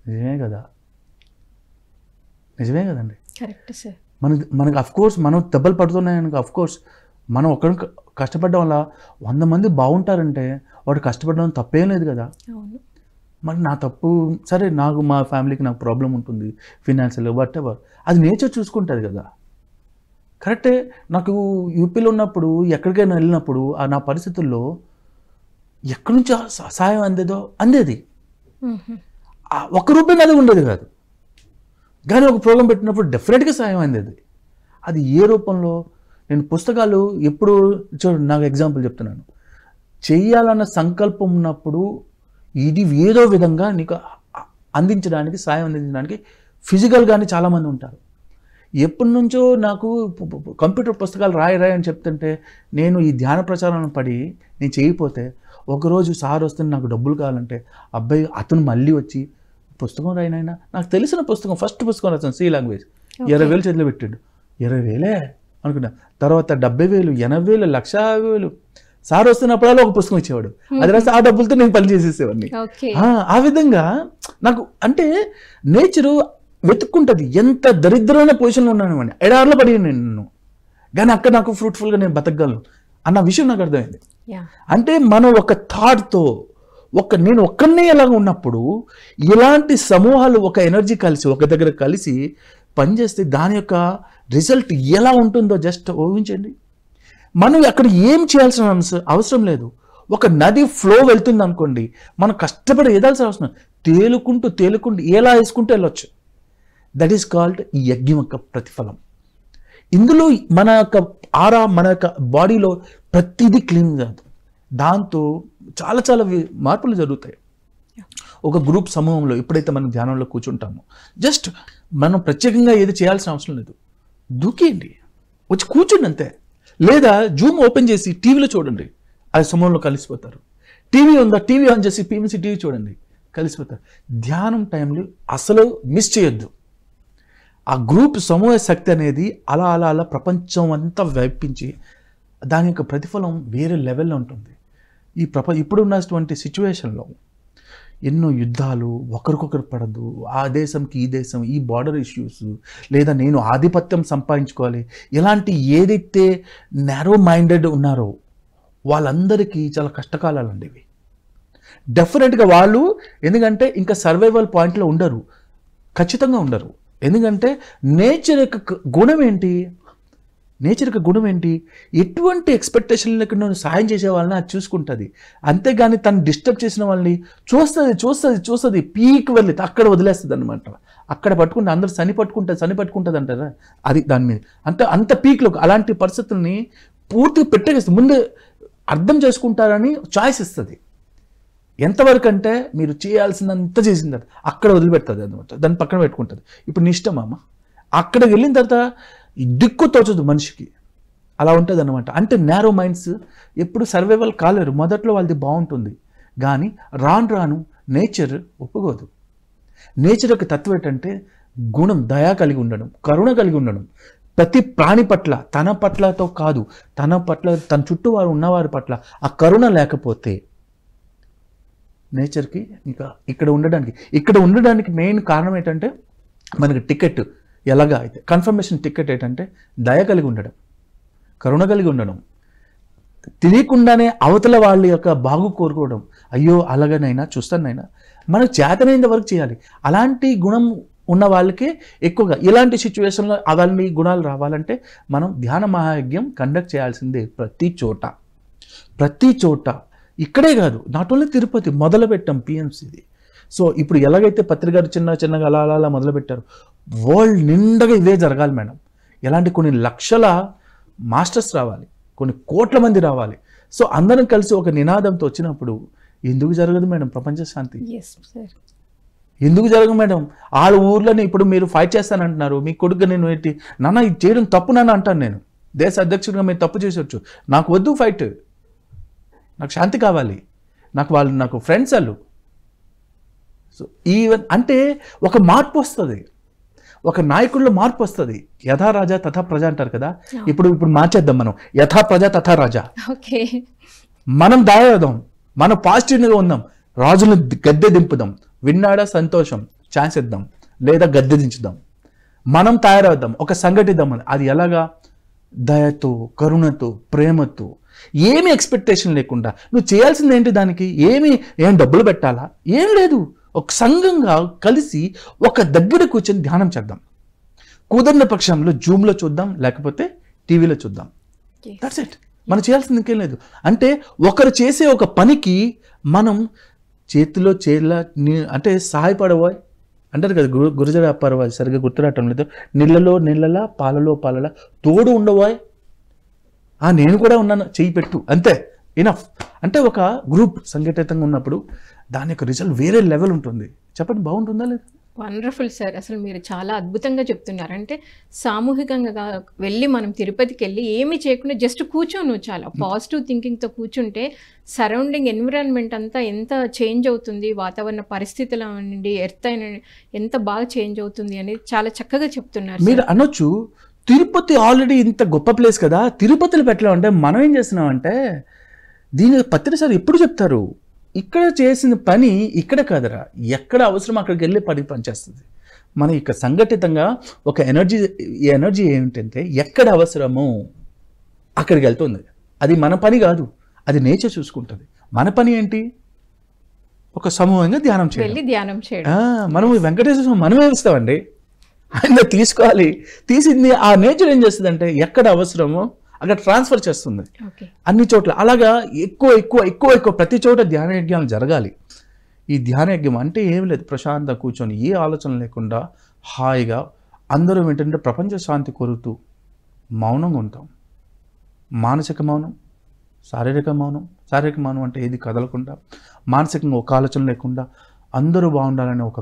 నిజమే కదా, నిజమే కదండి. Correct sir. మనకు అఫ్కోర్స్ మనం దెబ్బలు పడుతున్నాయని అఫ్కోర్స్ మనం ఒక్కడిని కష్టపడడం వల్ల 100 మంది బాగుంటారంటే వాడు కష్టపడడం తప్పేం లేదు కదా. మరి నా తప్పు సరే, నాకు మా ఫ్యామిలీకి నాకు ప్రాబ్లం ఉంటుంది ఫినాన్షియల్ వాట్ ఎవర్, అది నేచర్ చూసుకుంటుంది కదా. కరెక్టే. నాకు యూపీలో ఉన్నప్పుడు ఎక్కడికైనా వెళ్ళినప్పుడు నా పరిస్థితుల్లో ఎక్కడి నుంచి సాయం అందేది. ₹1 అది ఉండేది కాదు, కానీ ఒక ప్రోగ్రాం పెట్టినప్పుడు డెఫినెట్గా సాయం అందేది. అది ఏ రూపంలో? నేను పుస్తకాలు ఎప్పుడు చూడండి, నాకు ఎగ్జాంపుల్ చెప్తున్నాను. చెయ్యాలన్న సంకల్పం ఉన్నప్పుడు ఇది ఏదో విధంగా నీకు అందించడానికి, సాయం అందించడానికి ఫిజికల్గానే చాలామంది ఉంటారు. ఎప్పటి నుంచో నాకు కంప్యూటర్ పుస్తకాలు రాయి అని చెప్తుంటే నేను ఈ ధ్యాన ప్రచారాలను పడి నేను చేయకపోతే ఒకరోజు సార్ వస్తే నాకు డబ్బులు కావాలంటే అబ్బాయి అతను మళ్ళీ వచ్చి పుస్తకం రాయినైనా, నాకు తెలిసిన పుస్తకం ఫస్ట్ పుస్తకం రాసాను సి లాంగ్వేజ్, 20,000 చేతిలో పెట్టాడు. 20,000 అనుకున్నా. తర్వాత 70,000, 80,000, 1,50,000 సార్ వస్తున్నప్పుడల్లా ఒక పుస్తకం ఇచ్చేవాడు. అది రాసి ఆ డబ్బులతో నేను పని చేసేసేవాడిని. ఆ విధంగా నాకు అంటే నేచరు వెతుక్కుంటుంది. ఎంత దరిద్రమైన పొజిషన్లో ఉన్నాను, ఎడార్లో పడి నేను, కానీ అక్కడ నాకు ఫ్రూట్ఫుల్గా నేను బతకగలను అన్న విషయం నాకు అర్థమైంది. అంటే మనం ఒక థాట్తో నేను ఒక్కనే ఎలాగ ఉన్నప్పుడు ఇలాంటి సమూహాలు ఒక ఎనర్జీ కలిసి ఒక దగ్గర కలిసి పనిచేస్తే దాని యొక్క రిజల్ట్ ఎలా ఉంటుందో జస్ట్ ఊహించండి. మనం అక్కడ ఏం చేయాల్సిన అవసరం లేదు. ఒక నది ఫ్లో వెళ్తుంది అనుకోండి, మనం కష్టపడి ఎదాల్సిన అవసరం, తేలుకుంటూ ఎలా వేసుకుంటూ వెళ్ళొచ్చు. దట్ ఈస్ కాల్డ్ ఈ యజ్ఞం యొక్క ప్రతిఫలం. ఇందులో మన యొక్క ఆరా, మన యొక్క బాడీలో ప్రతిదీ క్లీన్ కాదు, దాంతో చాలా చాలా మార్పులు జరుగుతాయి. ఒక గ్రూప్ సమూహంలో ఎప్పుడైతే మనం ధ్యానంలో కూర్చుంటామో జస్ట్ మనం ప్రత్యేకంగా ఏది చేయాల్సిన అవసరం లేదు, దూకేయండి, వచ్చి కూర్చోండి అంతే. లేదా జూమ్ ఓపెన్ చేసి టీవీలో చూడండి, ఆ సమూహంలో కలిసిపోతారు. టీవీ ఉందా, టీవీ ఆన్ చేసి PMC టీవీ చూడండి, కలిసిపోతారు. ధ్యానం టైంలో అసలు మిస్ చేయొద్దు. ఆ గ్రూప్ సమూహ శక్తి అనేది అలా అలా అలా ప్రపంచం అంతా వ్యాపించి దాని యొక్క ప్రతిఫలం వేరే లెవెల్లో ఉంటుంది. ఇప్పుడు ఉన్నటువంటి సిచ్యువేషన్లో ఎన్నో యుద్ధాలు, ఒకరికొకరు పడదు, ఆ దేశంకి ఈ దేశం, ఈ బార్డర్ ఇష్యూస్, లేదా నేను ఆధిపత్యం సంపాదించుకోవాలి, ఇలాంటి ఏదైతే నారో మైండెడ్ ఉన్నారో వాళ్ళందరికీ చాలా కష్టకాలాలండి ఇవి. డెఫినెట్గా వాళ్ళు ఎందుకంటే ఇంకా సర్వైవల్ పాయింట్లో ఉండరు, ఖచ్చితంగా ఉండరు. ఎందుకంటే నేచర్ యొక్క గుణం ఏంటి? ఎటువంటి ఎక్స్పెక్టేషన్ లేకుండా సాయం చేసే వాళ్ళని అది చూసుకుంటుంది. అంతేగాని తను డిస్టర్బ్ చేసిన వాళ్ళని చూస్తుంది పీక్ వెళ్ళి అక్కడ వదిలేస్తుంది అనమాట. అక్కడ పట్టుకుంటే అందరూ సని పట్టుకుంటుంది అంటారా, అది దాని మీద అంత పీక్లో అలాంటి పరిస్థితుల్ని పూర్తిగా పెట్టేస్తుంది. ముందు అర్థం చేసుకుంటారని చాయిస్ ఇస్తుంది. ఎంతవరకు అంటే మీరు చేయాల్సిందంత చేసిన తర్వాత అక్కడ వదిలిపెడుతుంది అనమాట, దాన్ని పక్కన పెట్టుకుంటుంది. ఇప్పుడు నీ ఇష్టం అమ్మ, అక్కడికి వెళ్ళిన తర్వాత దిక్కు తోచదు మనిషికి, అలా ఉంటుంది అనమాట. అంటే నారో మైండ్స్ ఎప్పుడు సర్వైవల్ కాలేరు. మొదట్లో వాళ్ళది బాగుంటుంది, కానీ రాను నేచర్ ఒప్పుకోదు. నేచర్ యొక్క తత్వం ఏంటంటే గుణం, దయ కలిగి ఉండడం, కరుణ కలిగి ఉండడం. ప్రతి ప్రాణి పట్ల, తన పట్లతో కాదు, తన చుట్టూ వారు ఉన్నవారి పట్ల ఆ కరుణ లేకపోతే నేచర్కి ఇంకా ఇక్కడ ఉండడానికి మెయిన్ కారణం ఏంటంటే మనకి టికెట్ ఎలాగా అయితే కన్ఫర్మేషన్ టికెట్ ఏంటంటే దయ కలిగి ఉండడం, కరుణ కలిగి ఉండడం, తెలియకుండానే అవతల వాళ్ళ యొక్క బాగు కోరుకోవడం. అయ్యో అలాగనైనా చూస్తానైనా మనకు చేతనైన వరకు చేయాలి. అలాంటి గుణం ఉన్న వాళ్ళకే ఎక్కువగా ఇలాంటి సిచ్యువేషన్లో అవన్నీ గుణాలు రావాలంటే మనం ధ్యాన మహాయజ్ఞం కండక్ట్ చేయాల్సిందే ప్రతి చోట. ఇక్కడే కాదు, నాట్ ఓన్లీ తిరుపతి మొదలు పెట్టాం PMCది. సో ఇప్పుడు ఎలాగైతే పత్రికారు చిన్నగా అలా మొదలుపెట్టారు, వరల్డ్ నిండగా ఇవే జరగాలి మేడం. ఎలాంటి కొన్ని లక్షల మాస్టర్స్ రావాలి, కొన్ని కోట్ల మంది రావాలి. సో అందరం కలిసి ఒక నినాదంతో వచ్చినప్పుడు ఎందుకు జరగదు మేడం ప్రపంచ శాంతి? ఎందుకు జరగదు మేడం? వాళ్ళ ఊర్లోనే ఇప్పుడు మీరు ఫైట్ చేస్తానంటున్నారు, మీ కొడుకు నేను ఏంటి నాన్న ఇది చేయడం తప్పు నాన్న అంటాను. నేను దేశ అధ్యక్షుడిగా మీరు తప్పు చేసొచ్చు, నాకు వద్దు ఫైట్, నాకు శాంతి కావాలి, నాకు ఫ్రెండ్స్ వాళ్ళు. సో ఈవెన్ అంటే ఒక మార్పు వస్తుంది, ఒక నాయకుల్లో మార్పు వస్తుంది. యథా రాజా తథా ప్రజ అంటారు కదా, ఇప్పుడు మార్చేద్దాం మనం, యథా ప్రజ తథా రాజా. మనం దాయాదాం, మనం పాజిటివ్గా ఉందాం. రాజులను గద్దె దింపుదాం, విన్నాడా సంతోషం, ఛాన్స్ ఇద్దాం, లేదా గద్దె దించుదాం, మనం తయారవుదాం, ఒక సంఘటిద్దాం. అది ఎలాగా? దయతో, కరుణతో, ప్రేమతో, ఏమి ఎక్స్పెక్టేషన్ లేకుండా. నువ్వు చేయాల్సింది ఏంటి? దానికి ఏం డబ్బులు పెట్టాలా? ఏం లేదు. ఒక సంఘంగా కలిసి ఒక దగ్గర కూర్చొని ధ్యానం చేద్దాం. కుదరని పక్షంలో జూమ్లో చూద్దాం, లేకపోతే టీవీలో చూద్దాం. That's it. మనం చేయాల్సింది ఇంకేం లేదు. అంటే ఒకరు చేసే ఒక పనికి మనం చేతిలో అంటే సహాయపడబోయ్ అంటారు కదా, గురుజర అప్పారు, అది సరిగ్గా గుర్తురావటం లేదు. నీళ్ళలా పాలలో తోడు ఉండబోయ్, నేను కూడా ఉన్నాను, చెయ్యి పెట్టు, అంతే, ఇనఫ్. అంటే ఒక గ్రూప్ సంఘటితంగా ఉన్నప్పుడు దాని యొక్క రిజల్ట్ వేరే లెవెల్ ఉంటుంది. చెప్పండి, బాగుంటుందా లేదా? వండర్ఫుల్ సార్, అసలు మీరు చాలా అద్భుతంగా చెప్తున్నారు. అంటే సామూహికంగా వెళ్ళి మనం తిరుపతికి వెళ్ళి ఏమీ చేయకుండా జస్ట్ కూర్చొని చాలా పాజిటివ్ థింకింగ్తో కూర్చుంటే సరౌండింగ్ ఎన్విరాన్మెంట్ అంతా ఎంత చేంజ్ అవుతుంది, వాతావరణ పరిస్థితుల నుండి ఎర్త్ అయిన ఎంత బాగా చేంజ్ అవుతుంది అనేది చాలా చక్కగా చెప్తున్నారు. మీరు అనొచ్చు, తిరుపతి ఆల్రెడీ ఇంత గొప్ప ప్లేస్ కదా, తిరుపతిలో పెట్టలేమంటే మనం ఏం చేస్తున్నామంటే, దీని పత్రిక సార్ ఎప్పుడు చెప్తారు, ఇక్కడ చేసిన పని ఇక్కడ కాదురా, ఎక్కడ అవసరం అక్కడికి వెళ్ళి పనిచేస్తుంది. మనం ఇక్కడ సంఘటితంగా ఒక ఎనర్జీ ఏమిటంటే ఎక్కడ అవసరమో అక్కడికి వెళ్తుంది. అది మన పని కాదు, అది నేచర్ చూసుకుంటుంది. మన పని ఏంటి? ఒక సమూహంగా ధ్యానం చేయడం. మనం వెంకటేశ్వర స్వామి మనమే ఇస్తామండి, ఆయన తీసుకోవాలి. తీసింది ఆ నేచర్ ఏం చేస్తుంది అంటే ఎక్కడ అవసరమో అక్కడ ట్రాన్స్ఫర్ చేస్తుంది అన్ని చోట్ల. అలాగా ఎక్కువ ప్రతి చోట ధ్యాన యజ్ఞాలు జరగాలి. ఈ ధ్యాన యజ్ఞం అంటే ఏం లేదు, ప్రశాంతంగా కూర్చొని ఏ ఆలోచన లేకుండా హాయిగా అందరూ ఏంటంటే ప్రపంచ శాంతి కోరుతూ మౌనంగా ఉంటాం. మానసిక మౌనం, శారీరక మౌనం అంటే ఏది కదలకుండా, మానసికంగా ఒక ఆలోచన లేకుండా అందరూ బాగుండాలనే ఒక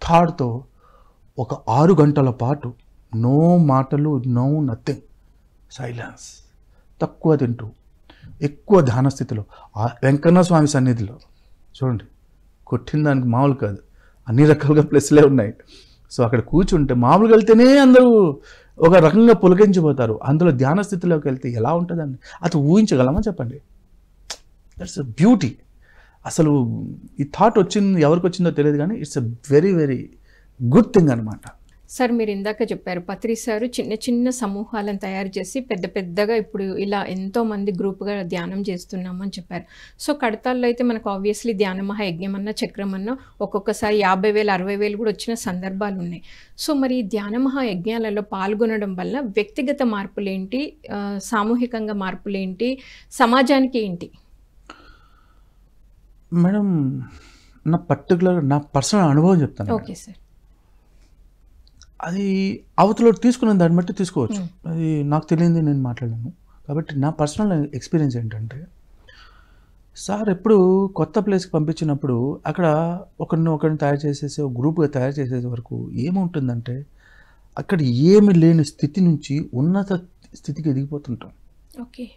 థాట్తో ఒక 6 గంటల పాటు నో మాటలు, నో నథింగ్, సైలెన్స్, తక్కువ తింటూ ఎక్కువ ధ్యాన స్థితిలో వెంకన్న స్వామి సన్నిధిలో చూడండి, కొట్టిన దానికి మామూలు కాదు, అన్ని రకాలుగా ప్లస్లే ఉన్నాయి. సో అక్కడ కూర్చుంటే మామూలుగా వెళ్తేనే అందరూ ఒక రకంగా పులకించిపోతారు. అందులో ధ్యాన స్థితిలోకి వెళ్తే ఎలా ఉంటుందండి, అది ఊహించగలమా చెప్పండి? That's a beauty. అసలు ఈ థాట్ ఎవరికి వచ్చిందో తెలియదు, కానీ it's a very very good thing అనమాట. సార్, మీరు ఇందాక చెప్పారు పత్రి సారు చిన్న చిన్న సమూహాలను తయారు చేసి పెద్దగా ఇప్పుడు ఇలా ఎంతోమంది గ్రూప్గా ధ్యానం చేస్తున్నామని చెప్పారు. సో కడతాల్లో అయితే మనకు ఆబ్వియస్లీ ధ్యాన మహాయజ్ఞం అన్న చక్రం అన్న ఒక్కొక్కసారి 50,000 60,000 కూడా వచ్చిన సందర్భాలు ఉన్నాయి. సో మరి ధ్యాన మహాయజ్ఞాలలో పాల్గొనడం వల్ల వ్యక్తిగత మార్పులేంటి, సామూహికంగా మార్పులేంటి, సమాజానికి ఏంటి? మేడం, నా పర్సనల్ అనుభవం చెప్తాను. Okay sir. అది అవతల తీసుకున్న దాన్ని బట్టి తీసుకోవచ్చు. అది నాకు తెలియంది నేను మాట్లాడాను కాబట్టి నా పర్సనల్ ఎక్స్పీరియన్స్ ఏంటంటే, సార్ ఎప్పుడు కొత్త ప్లేస్కి పంపించినప్పుడు అక్కడ ఒకరిని తయారు చేసేసి ఒక గ్రూప్గా తయారు చేసేసే వరకు ఏముంటుందంటే అక్కడ ఏమి లేని స్థితి నుంచి ఉన్నత స్థితికి ఎదిగిపోతుంటాం. ఓకే.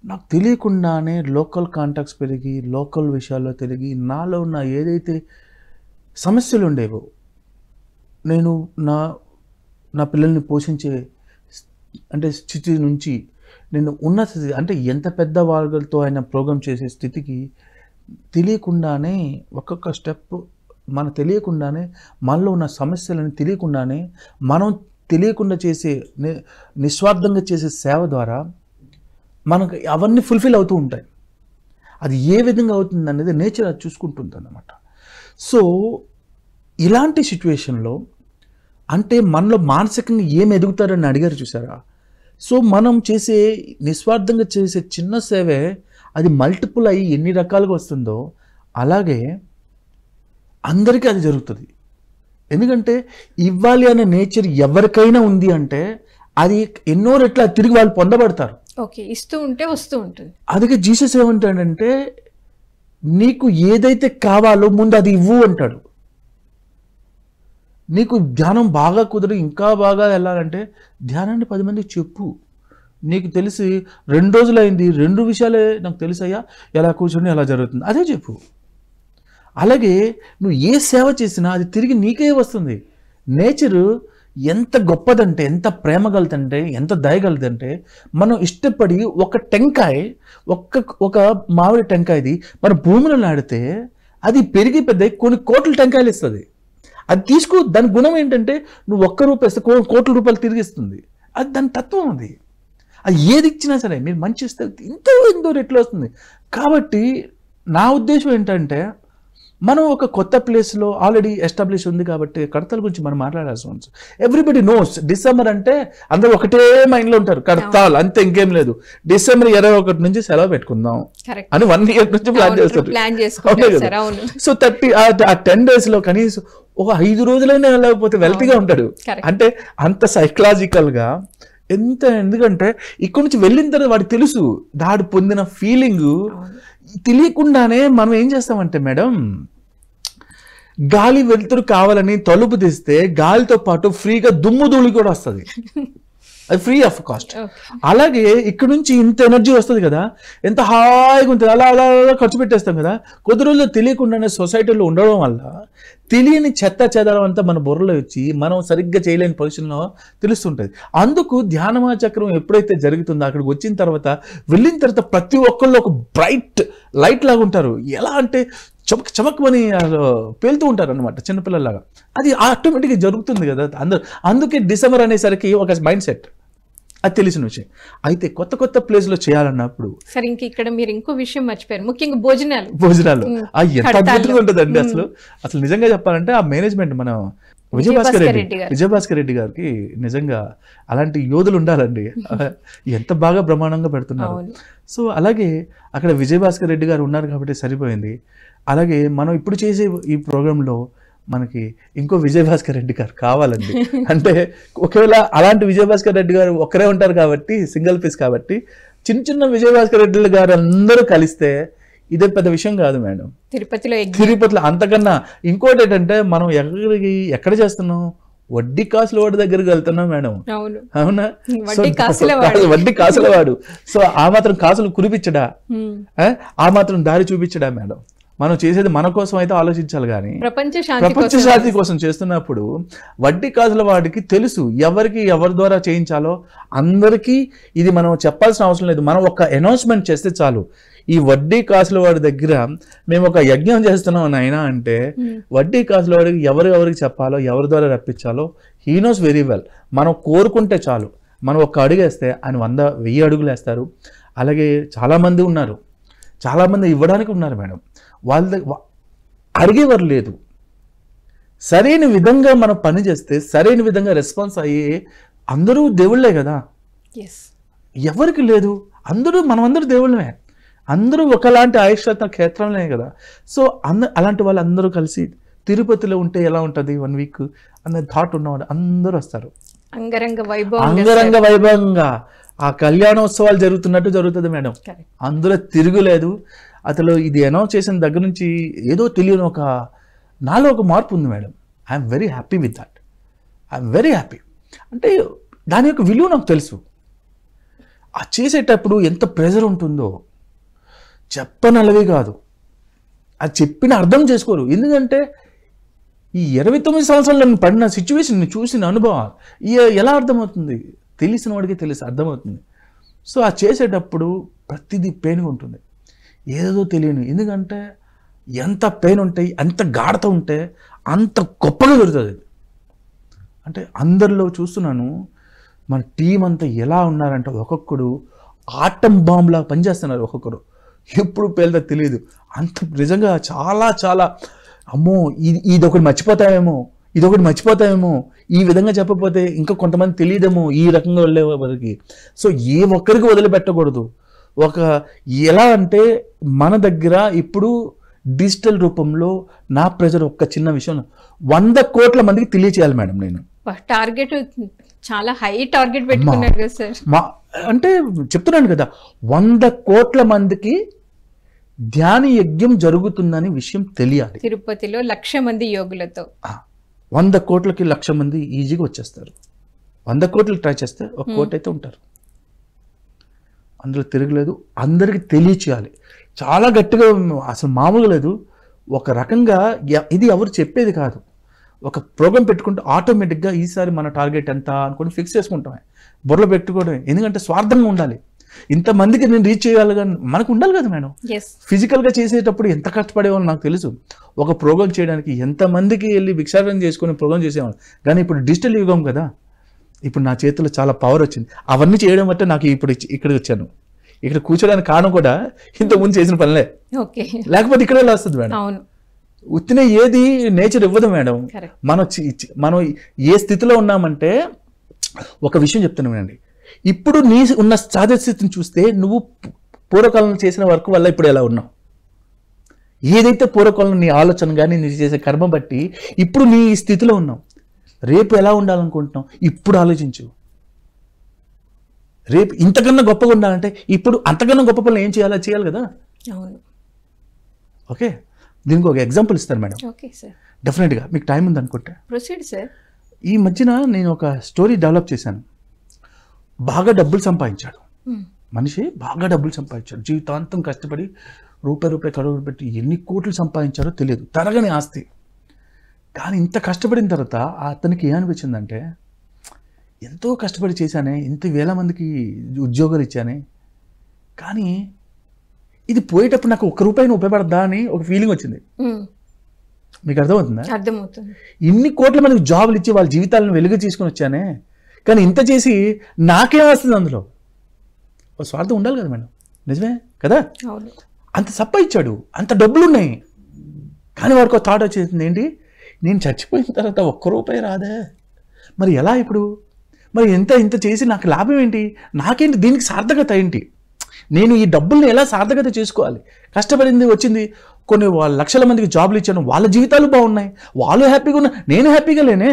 నాకు తెలియకుండానే లోకల్ కాంటాక్ట్స్ పెరిగి, లోకల్ విషయాల్లో తిరిగి, నాలో ఉన్న ఏదైతే సమస్యలు ఉండేవో, నేను నా పిల్లల్ని పోషించే అంటే స్థితి నుంచి నేను ఉన్న స్థితి అంటే ఎంత పెద్ద వాళ్ళతో ఆయన ప్రోగ్రామ్ చేసే స్థితికి తెలియకుండానే ఒక్కొక్క స్టెప్ మనకు తెలియకుండానే మనలో ఉన్న సమస్యలను తెలియకుండానే మనం తెలియకుండా చేసే నిస్వార్థంగా చేసే సేవ ద్వారా మనకు అవన్నీ ఫుల్ఫిల్ అవుతూ ఉంటాయి. అది ఏ విధంగా అవుతుంది అనేది నేచర్ అది చూసుకుంటుంది అన్నమాట. సో ఇలాంటి సిచ్యువేషన్లో అంటే మనలో మానసికంగా ఏం ఎదుగుతారని అడిగారు చూసారా. సో మనం చేసే నిస్వార్థంగా చేసే చిన్న సేవే అది మల్టిపుల్ అయ్యి ఎన్ని రకాలుగా వస్తుందో అలాగే అందరికీ అది జరుగుతుంది. ఎందుకంటే ఇవ్వాలి అనే నేచర్ ఎవరికైనా ఉంది అంటే అది ఎన్నో రెట్ల తిరిగి వాళ్ళు పొందబడతారు. ఓకే, ఇస్తూ ఉంటే వస్తూ ఉంటుంది. అందుకే జీసస్ ఏమంటాడంటే, నీకు ఏదైతే కావాలో ముందు అది ఇవ్వు అంటాడు. నీకు ధ్యానం బాగా కుదిరి ఇంకా బాగా వెళ్ళాలంటే ధ్యానాన్ని 10 మందికి చెప్పు. నీకు తెలిసి 2 రోజులు అయింది, 2 విషయాలే నాకు తెలుసయ్యా, ఎలా కూర్చొని ఎలా జరుగుతుంది అదే చెప్పు. అలాగే నువ్వు ఏ సేవ చేసినా అది తిరిగి నీకే వస్తుంది. నేచరు ఎంత గొప్పదంటే, ఎంత ప్రేమ కలదంటే, ఎంత దయగలదంటే, మనం ఇష్టపడి ఒక టెంకాయ, ఒక మామిడి టెంకాయది మన భూమిలో నాడితే అది పెరిగి పెద్ద కొన్ని కోట్ల టెంకాయలు ఇస్తుంది. అది తీసుకో, దాని గుణం ఏంటంటే నువ్వు ₹1 ఇస్తే కోట్ల రూపాయలు తిరిగిస్తుంది. అది దాని తత్వం అది. అది ఏది ఇచ్చినా సరే మీరు మంచి ఇస్తే ఎంతో రెట్లు వస్తుంది. కాబట్టి నా ఉద్దేశం ఏంటంటే, మనం ఒక కొత్త ప్లేస్లో ఆల్రెడీ ఎస్టాబ్లిష్ ఉంది కాబట్టి కడతాల గురించి మనం మాట్లాడాల్సి ఉంది. ఎవ్రీబడి నోస్ డిసెంబర్ అంటే అందరూ ఒకటే మైండ్లో ఉంటారు, కడతాల్ అంతే, ఇంకేం లేదు. డిసెంబర్ 21 నుంచి సెలవు పెట్టుకుందాం అని 1 year నుంచి ప్లాన్ చేస్తారు. సో 10 days లో కనీసం ఒక 5 రోజులైనా వెళ్ళకపోతే వెల్తీగా ఉంటాడు. అంటే అంత సైకలాజికల్గా ఎందుకంటే ఇక్కడ నుంచి వెళ్ళిన తర్వాత వాడికి తెలుసు దాడు పొందిన ఫీలింగ్. తెలియకుండానే మనం ఏం చేస్తామంటే మేడం, గాలి వెలుతురు కావాలని తలుపు తీస్తే గాలితో పాటు ఫ్రీగా దుమ్ము ధూళి కూడా వస్తుంది. అది ఫ్రీ ఆఫ్ కాస్ట్. అలాగే ఇక్కడ నుంచి ఇంత ఎనర్జీ వస్తుంది కదా, ఎంత హాయిగా ఉంటుంది. అలా అలా అలా ఖర్చు పెట్టేస్తాం కదా. కొద్ది రోజులు తెలియకుండానే సొసైటీలో ఉండడం వల్ల తెలియని చెత్త చెదరం అంతా మన బుర్రలో వచ్చి మనం సరిగ్గా చేయలేని పొజిషన్లో తెలుస్తుంటుంది. అందుకు ధ్యానమా చక్రం ఎప్పుడైతే జరుగుతుందో అక్కడికి వచ్చిన తర్వాత, వెళ్ళిన తర్వాత ప్రతి ఒక్కళ్ళు ఒక బ్రైట్ లైట్ లాగా ఉంటారు. ఎలా అంటే చమక్మని పేలుతూ ఉంటారు అనమాట, చిన్నపిల్లలాగా. అది ఆటోమేటిక్గా జరుగుతుంది కదా అందరూ. అందుకే డిసెంబర్ అనేసరికి ఒక మైండ్ సెట్, అది తెలిసిన విషయం. అయితే కొత్త ప్లేస్లో చేయాలన్నప్పుడు సరే, ఇక్కడ మీరు ఇంకో విషయం మర్చిపోయారు, ముఖ్యంగా భోజనాలు. ఎంత అద్భుతంగా ఉంటుందండి. అసలు నిజంగా చెప్పాలంటే ఆ మేనేజ్మెంట్ మన విజయభాస్కర్ రెడ్డి గారికి నిజంగా అలాంటి యోధులు ఉండాలండి. ఎంత బాగా బ్రహ్మాండంగా పెడుతున్నారు. సో అలాగే అక్కడ విజయభాస్కర్ రెడ్డి గారు ఉన్నారు కాబట్టి సరిపోయింది. అలాగే మనం ఇప్పుడు చేసే ఈ ప్రోగ్రాంలో మనకి ఇంకో విజయభాస్కర్ రెడ్డి గారు కావాలండి. అంటే ఒకవేళ అలాంటి విజయభాస్కర్ రెడ్డి గారు ఒక్కరే ఉంటారు కాబట్టి, సింగిల్ పీస్ కాబట్టి, చిన్న విజయభాస్కర్ రెడ్డి గారు అందరూ కలిస్తే ఇదే పెద్ద విషయం కాదు మేడం. తిరుపతిలో అంతకన్నా ఇంకోటి ఏంటంటే, మనం ఎక్కడ చేస్తున్నాం, వడ్డీ కాసుల వాడి దగ్గరికి వెళ్తున్నాం మేడం. అవునా? వడ్డీ కాసుల వాడు. సో ఆ మాత్రం కాసులు కురిపించడా, ఆ మాత్రం దారి చూపించడా మేడం. మనం చేసేది మన కోసం అయితే ఆలోచించాలి, కానీ ప్రపంచ శాంతి కోసం చేస్తున్నప్పుడు వడ్డీ కాసుల వాడికి తెలుసు ఎవరి ద్వారా చేయించాలో. అందరికీ ఇది మనం చెప్పాల్సిన అవసరం లేదు. మనం ఒక అనౌన్స్మెంట్ చేస్తే చాలు, ఈ వడ్డీ కాసుల వాడి దగ్గర మేము ఒక యజ్ఞం చేస్తున్నాం నాయనా అంటే, వడ్డీ కాసుల వాడికి ఎవరికి చెప్పాలో, ఎవరి ద్వారా రప్పించాలో హీ నోస్ వెరీ వెల్. మనం కోరుకుంటే చాలు, మనం ఒక అడుగు వేస్తే ఆయన 100,000 అడుగులు వేస్తారు. అలాగే చాలామంది ఉన్నారు, చాలామంది ఇవ్వడానికి ఉన్నారు మేడం. వాళ్ళ అడిగేవారు లేదు. సరైన విధంగా మనం పని చేస్తే, సరైన విధంగా రెస్పాన్స్ అయ్యే అందరూ దేవుళ్ళే కదా. ఎవరికి లేదు, మనమందరూ దేవుళ్ళమే. అందరూ ఒకలాంటి ఆయుష్త క్షేత్రంలో కదా. సో అలాంటి వాళ్ళందరూ కలిసి తిరుపతిలో ఉంటే ఎలా ఉంటుంది 1 week అన్న థాట్ ఉన్నవాడు అందరూ వస్తారు. అంగరంగ వైభవంగా ఆ కళ్యాణోత్సవాలు జరుగుతున్నట్టు జరుగుతుంది మేడం. అందులో తిరుగులేదు. అసలు ఇది అనౌన్స్ చేసిన దగ్గర నుంచి ఏదో తెలియని నాలో ఒక మార్పు ఉంది madam. I'm very happy with that. I'm very happy. అంటే దాని యొక్క విలువ నాకు తెలుసు. ఆ చేసేటప్పుడు ఎంత ప్రెజర్ ఉంటుందో చెప్పనలవి కాదు. అది చెప్పిన అర్థం చేసుకోరు. ఎందుకంటే ఈ 29 సంవత్సరాలు నేను పడిన సిచ్యువేషన్, చూసిన అనుభవాలు ఎలా అర్థమవుతుంది, తెలిసిన వాడికి అర్థమవుతుంది. సో ఆ చేసేటప్పుడు ప్రతిదీ పెయిన్గా ఉంటుంది, ఏదో తెలియని. ఎందుకంటే ఎంత పెయిన్ ఉంటాయి, అంత గాఢత ఉంటే అంత గొప్పగా దొరుకుతుంది. అంటే అందరిలో చూస్తున్నాను, మన టీం అంతా ఎలా ఉన్నారంటే ఒక్కొక్కడు ఆటం బాంబులా పనిచేస్తున్నారు. ఒక్కొక్కరు ఎప్పుడు పేలుతో తెలియదు. అంత నిజంగా చాలా చాలా అమ్మో ఇదొకటి మర్చిపోతామేమో, ఈ విధంగా చెప్పకపోతే ఇంకా కొంతమంది తెలియదేమో ఈ రకంగా వెళ్ళే వారికి. సో ఏ ఒక్కరికి వదిలిపెట్టకూడదు. ఎలా అంటే మన దగ్గర ఇప్పుడు డిజిటల్ రూపంలో నా ప్రెజర్ ఒక్క చిన్న విషయం 100 కోట్ల మందికి తెలియచేయాలి మేడం. నేను టార్గెట్ చాలా హై టార్గెట్ పెట్టుకున్నారు కదా సార్. అంటే చెప్తున్నాను కదా, 100 కోట్ల మందికి ధ్యాన యజ్ఞం జరుగుతుందని విషయం తెలియాలి. తిరుపతిలో 1,00,000 మంది యోగులతో 100 కోట్లకి 1,00,000 మంది ఈజీగా వచ్చేస్తారు. 100 కోట్లు ట్రై చేస్తే 1 కోటి అయితే ఉంటారు. అందులో తిరగలేదు. అందరికీ తెలియచేయాలి. చాలా గట్టిగా, అసలు మామూలుగా లేదు. ఒక రకంగా ఇది ఎవరు చెప్పేది కాదు, ఒక ప్రోగ్రామ్ పెట్టుకుంటే ఆటోమేటిక్గా ఈసారి మన టార్గెట్ ఎంత అనుకుని ఫిక్స్ చేసుకుంటామే, బుర్రలో పెట్టుకోవడమే. ఎందుకంటే స్వార్థంగా ఉండాలి, ఇంతమందికి నేను రీచ్ చేయాలి కానీ మనకు ఉండాలి కదా మేడం. ఫిజికల్గా చేసేటప్పుడు ఎంత కష్టపడేవాళ్ళు నాకు తెలుసు. ఒక ప్రోగ్రామ్ చేయడానికి ఎంతమందికి వెళ్ళి భిక్షాటన చేసుకుని ప్రోగ్రామ్ చేసేవాళ్ళు. కానీ ఇప్పుడు డిజిటల్ యుగం కదా, ఇప్పుడు నా చేతిలో చాలా పవర్ వచ్చింది. అవన్నీ చేయడం బట్టే నాకు ఇప్పుడు ఇక్కడికి వచ్చాను. ఇక్కడ కూర్చోడానికి కారణం కూడా ఇంతకుముందు చేసిన పనులే, లేకపోతే ఇక్కడే వస్తుంది మేడం. ఉత్తినే ఏది నేచర్ ఇవ్వదు మేడం. మనం ఏ స్థితిలో ఉన్నామంటే, ఒక విషయం చెప్తాను వినండి, ఇప్పుడు నీ ఉన్న సహజ స్థితిని చూస్తే నువ్వు పూర్వకాలంలో చేసిన వర్క్ వల్ల ఇప్పుడు ఎలా ఉన్నావు, ఏదైతే పూర్వకాలంలో నీ ఆలోచన కానీ నీ చేసే కర్మ బట్టి ఇప్పుడు నీ స్థితిలో ఉన్నావు. రేపు ఎలా ఉండాలనుకుంటున్నావు ఇప్పుడు ఆలోచించు. రేపు ఇంతకన్నా గొప్పగా ఉండాలంటే ఇప్పుడు అంతకన్నా గొప్ప పనులు ఏం చేయాలో చేయాలి కదా. ఓకే, దీనికి ఒక ఎగ్జాంపుల్ ఇస్తాను మేడం. డెఫినెట్గా మీకు టైం ఉంది అనుకుంటే. ఈ మధ్యన నేను ఒక స్టోరీ డెవలప్ చేశాను. బాగా డబ్బులు సంపాదించాడు మనిషి, బాగా డబ్బులు సంపాదించాడు, జీవితాంతం కష్టపడి రూపాయి కడుగు పెట్టి ఎన్ని కోట్లు సంపాదించారో తెలియదు, తరగని ఆస్తి. కానీ ఇంత కష్టపడిన తర్వాత అతనికి ఏమనిపించిందంటే, ఎంతో కష్టపడి చేశానే, ఇంత వేల మందికి ఉద్యోగాలు ఇచ్చానే, కానీ ఇది పోయేటప్పుడు నాకు ₹1 ఉపయోగపడద్దా అని ఒక ఫీలింగ్ వచ్చింది. మీకు అర్థమవుతుందా? అర్థమవుతుంది. ఇన్ని కోట్ల మందికి జాబులు ఇచ్చి వాళ్ళ జీవితాలను వెలుగు తీసుకొని వచ్చానే, కానీ ఇంత చేసి నాకేం వస్తుంది అందులో? ఒక స్వార్థం ఉండాలి కదా మేడం, నిజమే కదా. అంత సంపాదించాడు, అంత డబ్బులు ఉన్నాయి, కానీ వాడికి ఒక థాట్ వచ్చేసింది, ఏంటి నేను చచ్చిపోయిన తర్వాత ₹1 రాదే, మరి ఎలా ఇప్పుడు, మరి ఇంత చేసి నాకు లాభం ఏంటి, నాకేంటి, దీనికి సార్థకత ఏంటి, నేను ఈ డబ్బుల్ని ఎలా సార్థకత చేసుకోవాలి, కష్టపడింది వచ్చింది, కొన్ని లక్షల మందికి జాబులు ఇచ్చాను, వాళ్ళ జీవితాలు బాగున్నాయి, వాళ్ళు హ్యాపీగా ఉన్నా, నేను హ్యాపీగా లేనే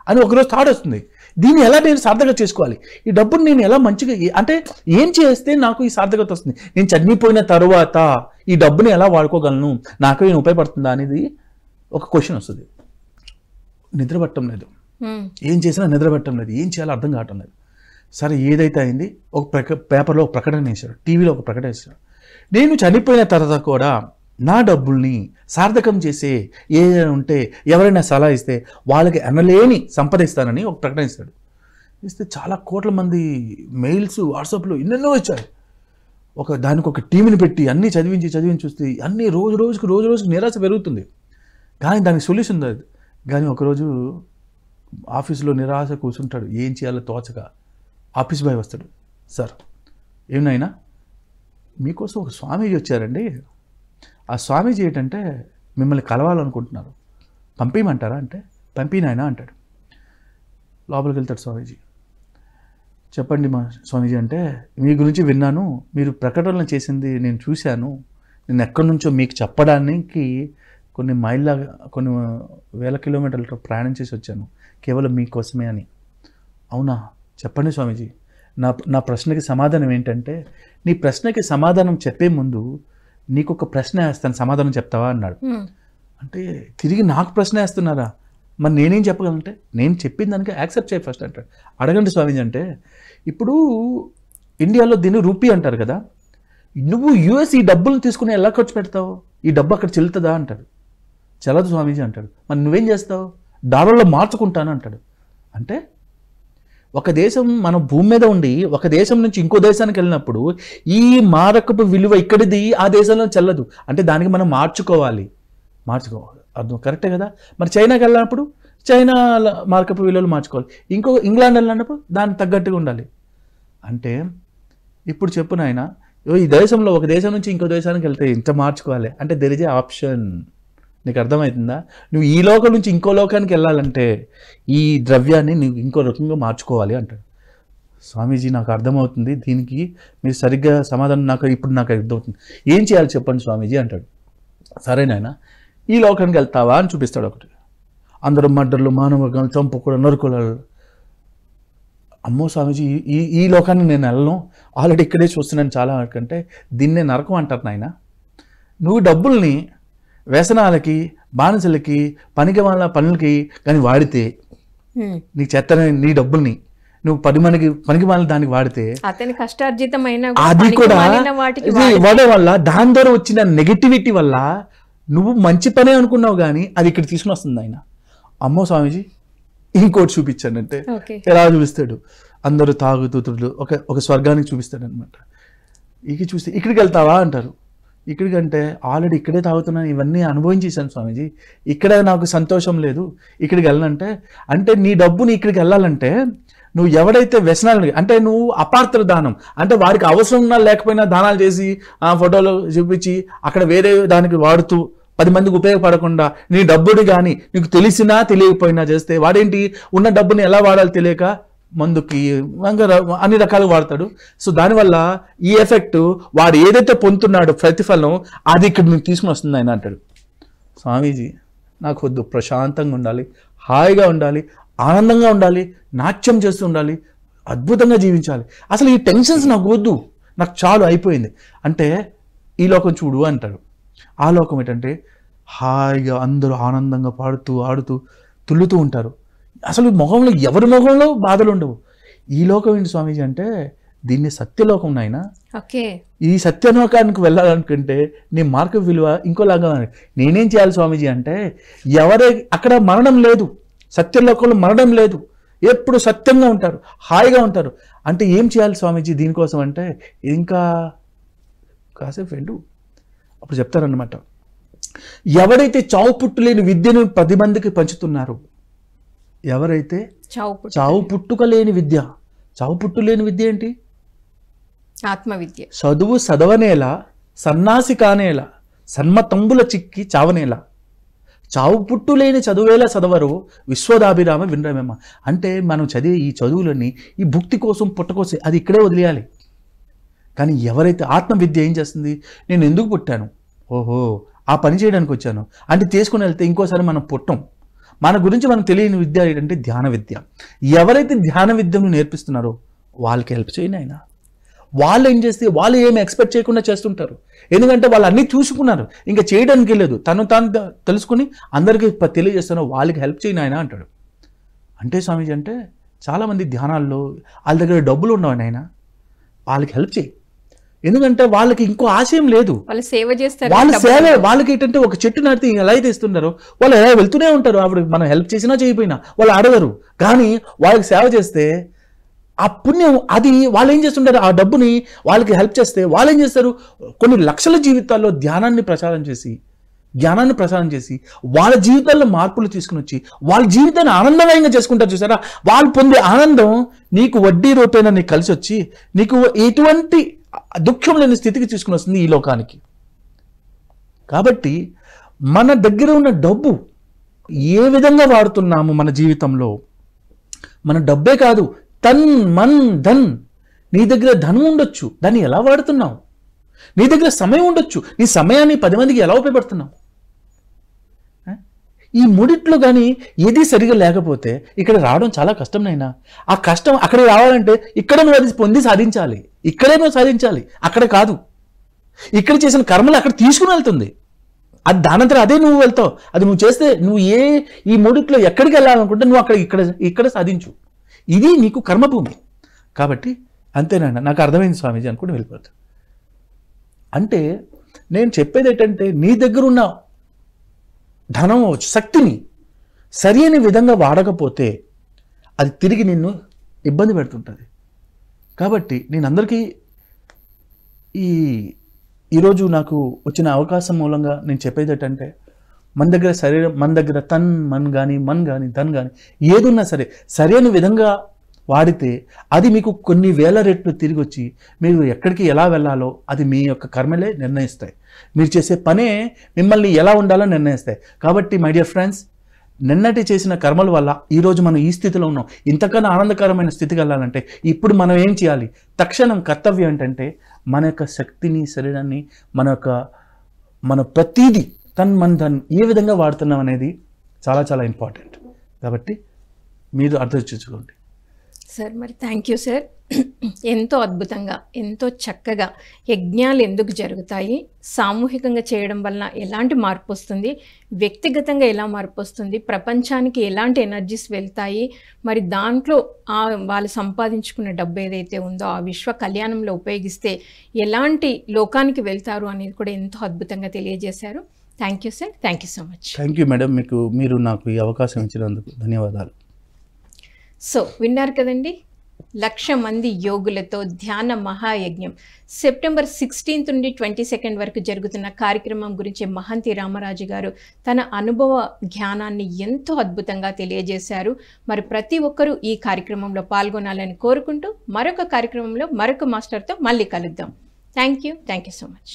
అని ఒకరోజు థాట్ వస్తుంది. దీన్ని ఎలా నేను సార్థకత చేసుకోవాలి, ఈ డబ్బుని నేను ఎలా మంచిగా, అంటే ఏం చేస్తే నాకు ఈ సార్థకత వస్తుంది, నేను చనిపోయిన తర్వాత ఈ డబ్బుని ఎలా వాడుకోగలను, నాకు ఏం ఉపయోగపడుతుందా అనేది ఒక క్వశ్చన్ వస్తుంది. నిద్ర పట్టడం లేదు, ఏం చేసినా నిద్ర పట్టడం లేదు, ఏం చేయాలో అర్థం కావటం లేదు. సరే ఏదైతే అయింది, ఒక పేపర్లో ఒక ప్రకటన వేశాడు, టీవీలో ఒక ప్రకటన వేశాడు, నేను చనిపోయిన తర్వాత కూడా నా డబ్బుల్ని సార్థకం చేసే ఏదైనా ఉంటే ఎవరైనా సలహా ఇస్తే వాళ్ళకి అనలేని సంపద ఇస్తానని ఒక ప్రకటన ఇస్తాడు. ఇస్తే చాలా కోట్ల మంది మెయిల్స్, వాట్సాప్లో ఎన్నెన్నో వచ్చాయి. దానికి ఒక టీంని పెట్టి అన్నీ చదివించి చూస్తే అన్నీ రోజుకు నిరాశ పెరుగుతుంది, కానీ దానికి సొల్యూషన్ లేదు. కానీ ఒకరోజు ఆఫీసులో నిరాశ కూర్చుంటాడు, ఏం చేయాలో తోచక ఆఫీస్ బాయ్ వస్తాడు, సార్ ఏమైనా మీకోసం ఒక స్వామీజీ వచ్చారండి, ఆ స్వామీజీ ఏంటంటే మిమ్మల్ని కలవాలనుకుంటున్నారు, పంపించమంటారా అంటే, పంపినాయనా అంటాడు. లోపలికి వెళ్తాడు స్వామీజీ. చెప్పండి మా స్వామీజీ అంటే, మీ గురించి విన్నాను, మీరు ప్రకటనలు చేసింది నేను చూశాను, నేను ఎక్కడి నుంచో మీకు చెప్పడానికి కొన్ని వేల కిలోమీటర్లతో ప్రయాణం చేసి వచ్చాను కేవలం మీకోసమే అని. అవునా, చెప్పండి స్వామీజీ. నా ప్రశ్నకి సమాధానం ఏంటంటే, నీ ప్రశ్నకి సమాధానం చెప్పే ముందు నీకు ఒక ప్రశ్న వేస్తాను, సమాధానం చెప్తావా అన్నాడు. అంటే తిరిగి నాకు ప్రశ్న వేస్తున్నారా, మరి నేనేం చెప్పగలంటే, నేను చెప్పిన దానికి యాక్సెప్ట్ చేయ ఫస్ట్ అంటాడు. అడగండి స్వామీజీ అంటే, ఇప్పుడు ఇండియాలో దీన్ని రూపీ అంటారు కదా, నువ్వు యూఎస్ ఈ డబ్బులు తీసుకుని ఎలా ఖర్చు పెడతావు, ఈ డబ్బు అక్కడ చెల్లుతుందా అంటాడు. చల్లదు స్వామీజీ అంటాడు. మరి నువ్వేం చేస్తావు, డాలర్లో మార్చుకుంటాను అంటాడు. అంటే ఒక దేశం మన భూమి మీద ఉండి ఒక దేశం నుంచి ఇంకో దేశానికి వెళ్ళినప్పుడు ఈ మారకపు విలువ ఇక్కడిది ఆ దేశంలో చెల్లదు, అంటే దానికి మనం మార్చుకోవాలి. అర్థం కరెక్టే కదా. మరి చైనాకి వెళ్ళినప్పుడు చైనా మార్కపు విలువలు మార్చుకోవాలి, ఇంగ్లాండ్ వెళ్ళినప్పుడు దానికి తగ్గట్టుగా ఉండాలి. అంటే ఇప్పుడు చెప్పు నాయన, ఈ దేశంలో ఒక దేశం నుంచి ఇంకో దేశానికి వెళ్తే ఇంత మార్చుకోవాలి అంటే దెర్ ఇస్ ఏ ఆప్షన్. నీకు అర్థమవుతుందా? నువ్వు ఈ లోకం నుంచి ఇంకో లోకానికి వెళ్ళాలంటే ఈ ద్రవ్యాన్ని నువ్వు ఇంకో రకంగా మార్చుకోవాలి అంటాడు. స్వామీజీ నాకు అర్థమవుతుంది, దీనికి మీరు సరిగ్గా సమాధానం నాకు అర్థమవుతుంది, ఏం చేయాలి చెప్పండి స్వామీజీ అంటాడు. సరేనాయన, ఈ లోకానికి వెళ్తావా అని చూపిస్తాడు. ఒకటి అందరూ మర్డర్లు, మానవర్గాలు, చంపుకోవడం, నరుకులాలు. అమ్మో స్వామీజీ, ఈ లోకాన్ని నేను వెళ్ళను, ఆల్రెడీ ఇక్కడే చూస్తున్నాను చాలా కంటే, దీన్నే నరకం అంటారు నాయన. నువ్వు డబ్బుల్ని వ్యసనాలకి, బానిసలకి, పనికి వాళ్ళ పనులకి కానీ వాడితే, నీకు చెత్తని నీ డబ్బుల్ని నువ్వు 10 మందికి పనికి వాళ్ళ దానికి వాడితే, అతని కష్టార్జితమైన అది కూడా వాడే వల్ల దాని ద్వారా వచ్చిన నెగటివిటీ వల్ల నువ్వు మంచి పనే అనుకున్నావు కానీ అది ఇక్కడ తీసుకుని వస్తుంది ఆయన. అమ్మో స్వామీజీ ఇంకోటి చూపించానంటే ఓకే. ఎలా చూపిస్తాడు, అందరూ తాగుతూతులు ఒక స్వర్గానికి చూపిస్తాడు అనమాట. ఇక చూస్తే ఇక్కడికి వెళ్తావా అంటారు. ఇక్కడికంటే ఆల్రెడీ ఇక్కడే తాగుతున్నాను, ఇవన్నీ అనుభవించేసాను స్వామీజీ, ఇక్కడ నాకు సంతోషం లేదు, ఇక్కడికి వెళ్ళనంటే, అంటే నీ డబ్బుని ఇక్కడికి వెళ్ళాలంటే నువ్వు ఎవడైతే వ్యసనాలు, అంటే నువ్వు అపాత్ర దానం, అంటే వారికి అవసరం ఉన్నా లేకపోయినా దానాలు చేసి ఆ ఫోటోలు చూపించి అక్కడ వేరే దానికి వాడుతూ 10 మందికి ఉపయోగపడకుండా నీ డబ్బుని కానీ నీకు తెలిసినా తెలియకపోయినా చేస్తే వాడేంటి, ఉన్న డబ్బుని ఎలా వాడాలో తెలియక మందుకి అన్ని రకాలుగా వాడతాడు. సో దానివల్ల ఈ ఎఫెక్ట్ వాడు ఏదైతే పొందుతున్నాడో ప్రతిఫలం అది ఇక్కడ నువ్వు తీసుకుని వస్తుంది ఆయన అంటాడు. స్వామీజీ నాకు వద్దు, ప్రశాంతంగా ఉండాలి, హాయిగా ఉండాలి, ఆనందంగా ఉండాలి, నాట్యం చేస్తూ ఉండాలి, అద్భుతంగా జీవించాలి, అసలు ఈ టెన్షన్స్ నాకు వద్దు, నాకు చాలు అయిపోయింది అంటే ఈ లోకం చూడు అంటాడు. ఆ లోకం ఏంటంటే హాయిగా అందరూ ఆనందంగా పాడుతూ ఆడుతూ తుల్లుతూ ఉంటారు, అసలు మొహంలో ఎవరి మొహంలో బాధలు ఉండవు. ఈ లోకం ఏంటి స్వామీజీ అంటే దీన్ని సత్యలోకం నాయన. ఓకే. ఈ సత్యలోకానికి వెళ్ళాలనుకుంటే నీ మార్గ విలువ ఇంకోలాగా. నేనేం చేయాలి స్వామీజీ అంటే అక్కడ మరణం లేదు, సత్యలోకంలో మరణం లేదు, ఎప్పుడు సత్యంగా ఉంటారు, హాయిగా ఉంటారు. అంటే ఏం చేయాలి స్వామీజీ దీనికోసం అంటే ఇంకా కాసేపు వెళ్ళు. అప్పుడు చెప్తారనమాట, ఎవరైతే చావు పుట్టు లేని విద్యను 10 మందికి పంచుతున్నారు, ఎవరైతే చావు పుట్టుక లేని విద్య, చావు పుట్టు లేని విద్య ఏంటి, ఆత్మవిద్య, చదువు చదవనేలా సన్నాసి కానేలా సన్మతంబుల చిక్కి చావనేలా, చావు పుట్టు లేని చదువేలా చదవరు విశ్వదాభిరామ వినరమేమ. అంటే మనం చదివే ఈ చదువులన్నీ ఈ భుక్తి కోసం పుట్టకోసం అది ఇక్కడే వదిలేయాలి. కానీ ఎవరైతే ఆత్మవిద్య ఏం చేస్తుంది, నేను ఎందుకు పుట్టాను, ఓహో ఆ పని చేయడానికి వచ్చాను అంటే తీసుకుని వెళ్తే ఇంకోసారి మనం పుట్టం. మన గురించి మనకు తెలియని విద్య ఏంటంటే ధ్యాన విద్య. ఎవరైతే ధ్యాన విద్యను నేర్పిస్తున్నారో వాళ్ళకి హెల్ప్ చేయను ఆయన. వాళ్ళు ఏం చేస్తే వాళ్ళు ఏమి ఎక్స్పెక్ట్ చేయకుండా చేస్తుంటారు, ఎందుకంటే వాళ్ళు అన్నీ చూసుకున్నారు, ఇంకా చేయడానికి లేదు, తాను తెలుసుకుని అందరికీ తెలియజేస్తాను, వాళ్ళకి హెల్ప్ చేయను ఆయన అంటాడు. అంటే స్వామీజీ అంటే చాలామంది ధ్యానాల్లో వాళ్ళ దగ్గర డబ్బులు ఉన్నవని ఆయన వాళ్ళకి హెల్ప్ చేయి, ఎందుకంటే వాళ్ళకి ఇంకో ఆశయం లేదు, వాళ్ళు సేవ చేస్తారు, వాళ్ళ సేవ వాళ్ళకి ఏంటంటే ఒక చెట్టు నాటితే ఎలా అయితే ఇస్తున్నారో వాళ్ళు ఎలా వెళ్తూనే ఉంటారు. అప్పుడు మనం హెల్ప్ చేసినా చేయకపోయినా వాళ్ళు అడగరు, కానీ వాళ్ళకి సేవ చేస్తే ఆ పుణ్యం అది వాళ్ళు ఏం చేస్తుంటారు, ఆ డబ్బుని వాళ్ళకి హెల్ప్ చేస్తే వాళ్ళు ఏం చేస్తారు, కొన్ని లక్షల జీవితాల్లో జ్ఞానాన్ని ప్రచారం చేసి వాళ్ళ జీవితాల్లో మార్పులు తీసుకుని వచ్చి వాళ్ళ జీవితాన్ని ఆనందమయంగా చేసుకుంటారు. చూసారా, వాళ్ళు పొందే ఆనందం నీకు వడ్డీ రూపేణా నీకు కలిసి వచ్చి నీకు ఎటువంటి దుఃఖం లేని స్థితికి తీసుకుని వస్తుంది ఈ లోకానికి. కాబట్టి మన దగ్గర ఉన్న డబ్బు ఏ విధంగా వాడుతున్నాము మన జీవితంలో, మన డబ్బే కాదు తన్ మన్ ధన్, నీ దగ్గర ధనం ఉండొచ్చు, దాన్ని ఎలా వాడుతున్నావు, నీ దగ్గర సమయం ఉండొచ్చు, నీ సమయాన్ని 10 మందికి ఎలా ఉపయోగపడుతున్నావు. ఈ మూడిట్లో కానీ ఏది సరిగా లేకపోతే ఇక్కడ రావడం చాలా కష్టం నైనా. ఆ కష్టం అక్కడికి రావాలంటే ఇక్కడ నువ్వు అది పొంది సాధించాలి, ఇక్కడే నువ్వు సాధించాలి, అక్కడ కాదు. ఇక్కడ చేసిన కర్మలు అక్కడ తీసుకుని వెళ్తుంది, అది దానంతరం అదే నువ్వు వెళ్తావు. అది నువ్వు చేస్తే నువ్వు ఈ మూడిట్లో ఎక్కడికి వెళ్ళాలనుకుంటే నువ్వు ఇక్కడ సాధించు, ఇది నీకు కర్మభూమి. కాబట్టి అంతేనండి, నాకు అర్థమైంది స్వామీజీ అనుకుంటే వెళ్ళిపోతాను. అంటే నేను చెప్పేది ఏంటంటే నీ దగ్గర ఉన్న ధనం శక్తిని సరి అయిన విధంగా వాడకపోతే అది తిరిగి నిన్ను ఇబ్బంది పెడుతుంటుంది. కాబట్టి నేను అందరికీ ఈరోజు నాకు వచ్చిన అవకాశం మూలంగా నేను చెప్పేది ఏంటంటే మన దగ్గర శరీరం, మన దగ్గర మన్ కానీ ధన్ కానీ ఏదున్నా సరే సరైన విధంగా వాడితే అది మీకు కొన్ని వేల రెట్లు తిరిగి వచ్చి మీరు ఎక్కడికి ఎలా వెళ్ళాలో అది మీ యొక్క కర్మలే నిర్ణయిస్తాయి, మీరు చేసే పనే మిమ్మల్ని ఎలా ఉండాలో నిర్ణయిస్తాయి. కాబట్టి మై డియర్ ఫ్రెండ్స్, నిన్నటి చేసిన కర్మల వల్ల ఈరోజు మనం ఈ స్థితిలో ఉన్నాం. ఇంతకన్నా ఆనందకరమైన స్థితికి వెళ్ళాలంటే ఇప్పుడు మనం ఏం చేయాలి, తక్షణం కర్తవ్యం ఏంటంటే మన యొక్క శక్తిని, శరీరాన్ని, మన ప్రతీది మన్ ధన్ ఏ విధంగా వాడుతున్నాం అనేది చాలా చాలా ఇంపార్టెంట్. కాబట్టి మీరు అర్థం చేసుకోండి సార్. మరి థ్యాంక్ యూ సార్. ఎంతో అద్భుతంగా, ఎంతో చక్కగా యజ్ఞాలు ఎందుకు జరుగుతాయి, సామూహికంగా చేయడం వలన ఎలాంటి మార్పు వస్తుంది, వ్యక్తిగతంగా ఎలా మార్పు వస్తుంది, ప్రపంచానికి ఎలాంటి ఎనర్జీస్ వెళ్తాయి, మరి దాంట్లో వాళ్ళు సంపాదించుకున్న డబ్బు ఏదైతే ఉందో ఆ విశ్వ కళ్యాణంలో ఉపయోగిస్తే ఎలాంటి లోకానికి వెళ్తారు అనేది కూడా ఎంతో అద్భుతంగా తెలియజేశారు. Thank you sir, thank you so much. Thank you madam, మీరు నాకు ఈ అవకాశం ఇచ్చినందుకు ధన్యవాదాలు. సో విన్నారు కదండి, 1,00,000 మంది యోగులతో ధ్యాన మహాయజ్ఞం సెప్టెంబర్ 16 నుండి 22 వరకు జరుగుతున్న కార్యక్రమం గురించి మహంతి రామరాజు గారు తన అనుభవ జ్ఞానాన్ని ఎంతో అద్భుతంగా తెలియజేశారు. మరి ప్రతి ఒక్కరూ ఈ కార్యక్రమంలో పాల్గొనాలని కోరుకుంటూ మరొక కార్యక్రమంలో మరొక మాస్టర్తో మళ్ళీ కలుద్దాం. Thank you so much.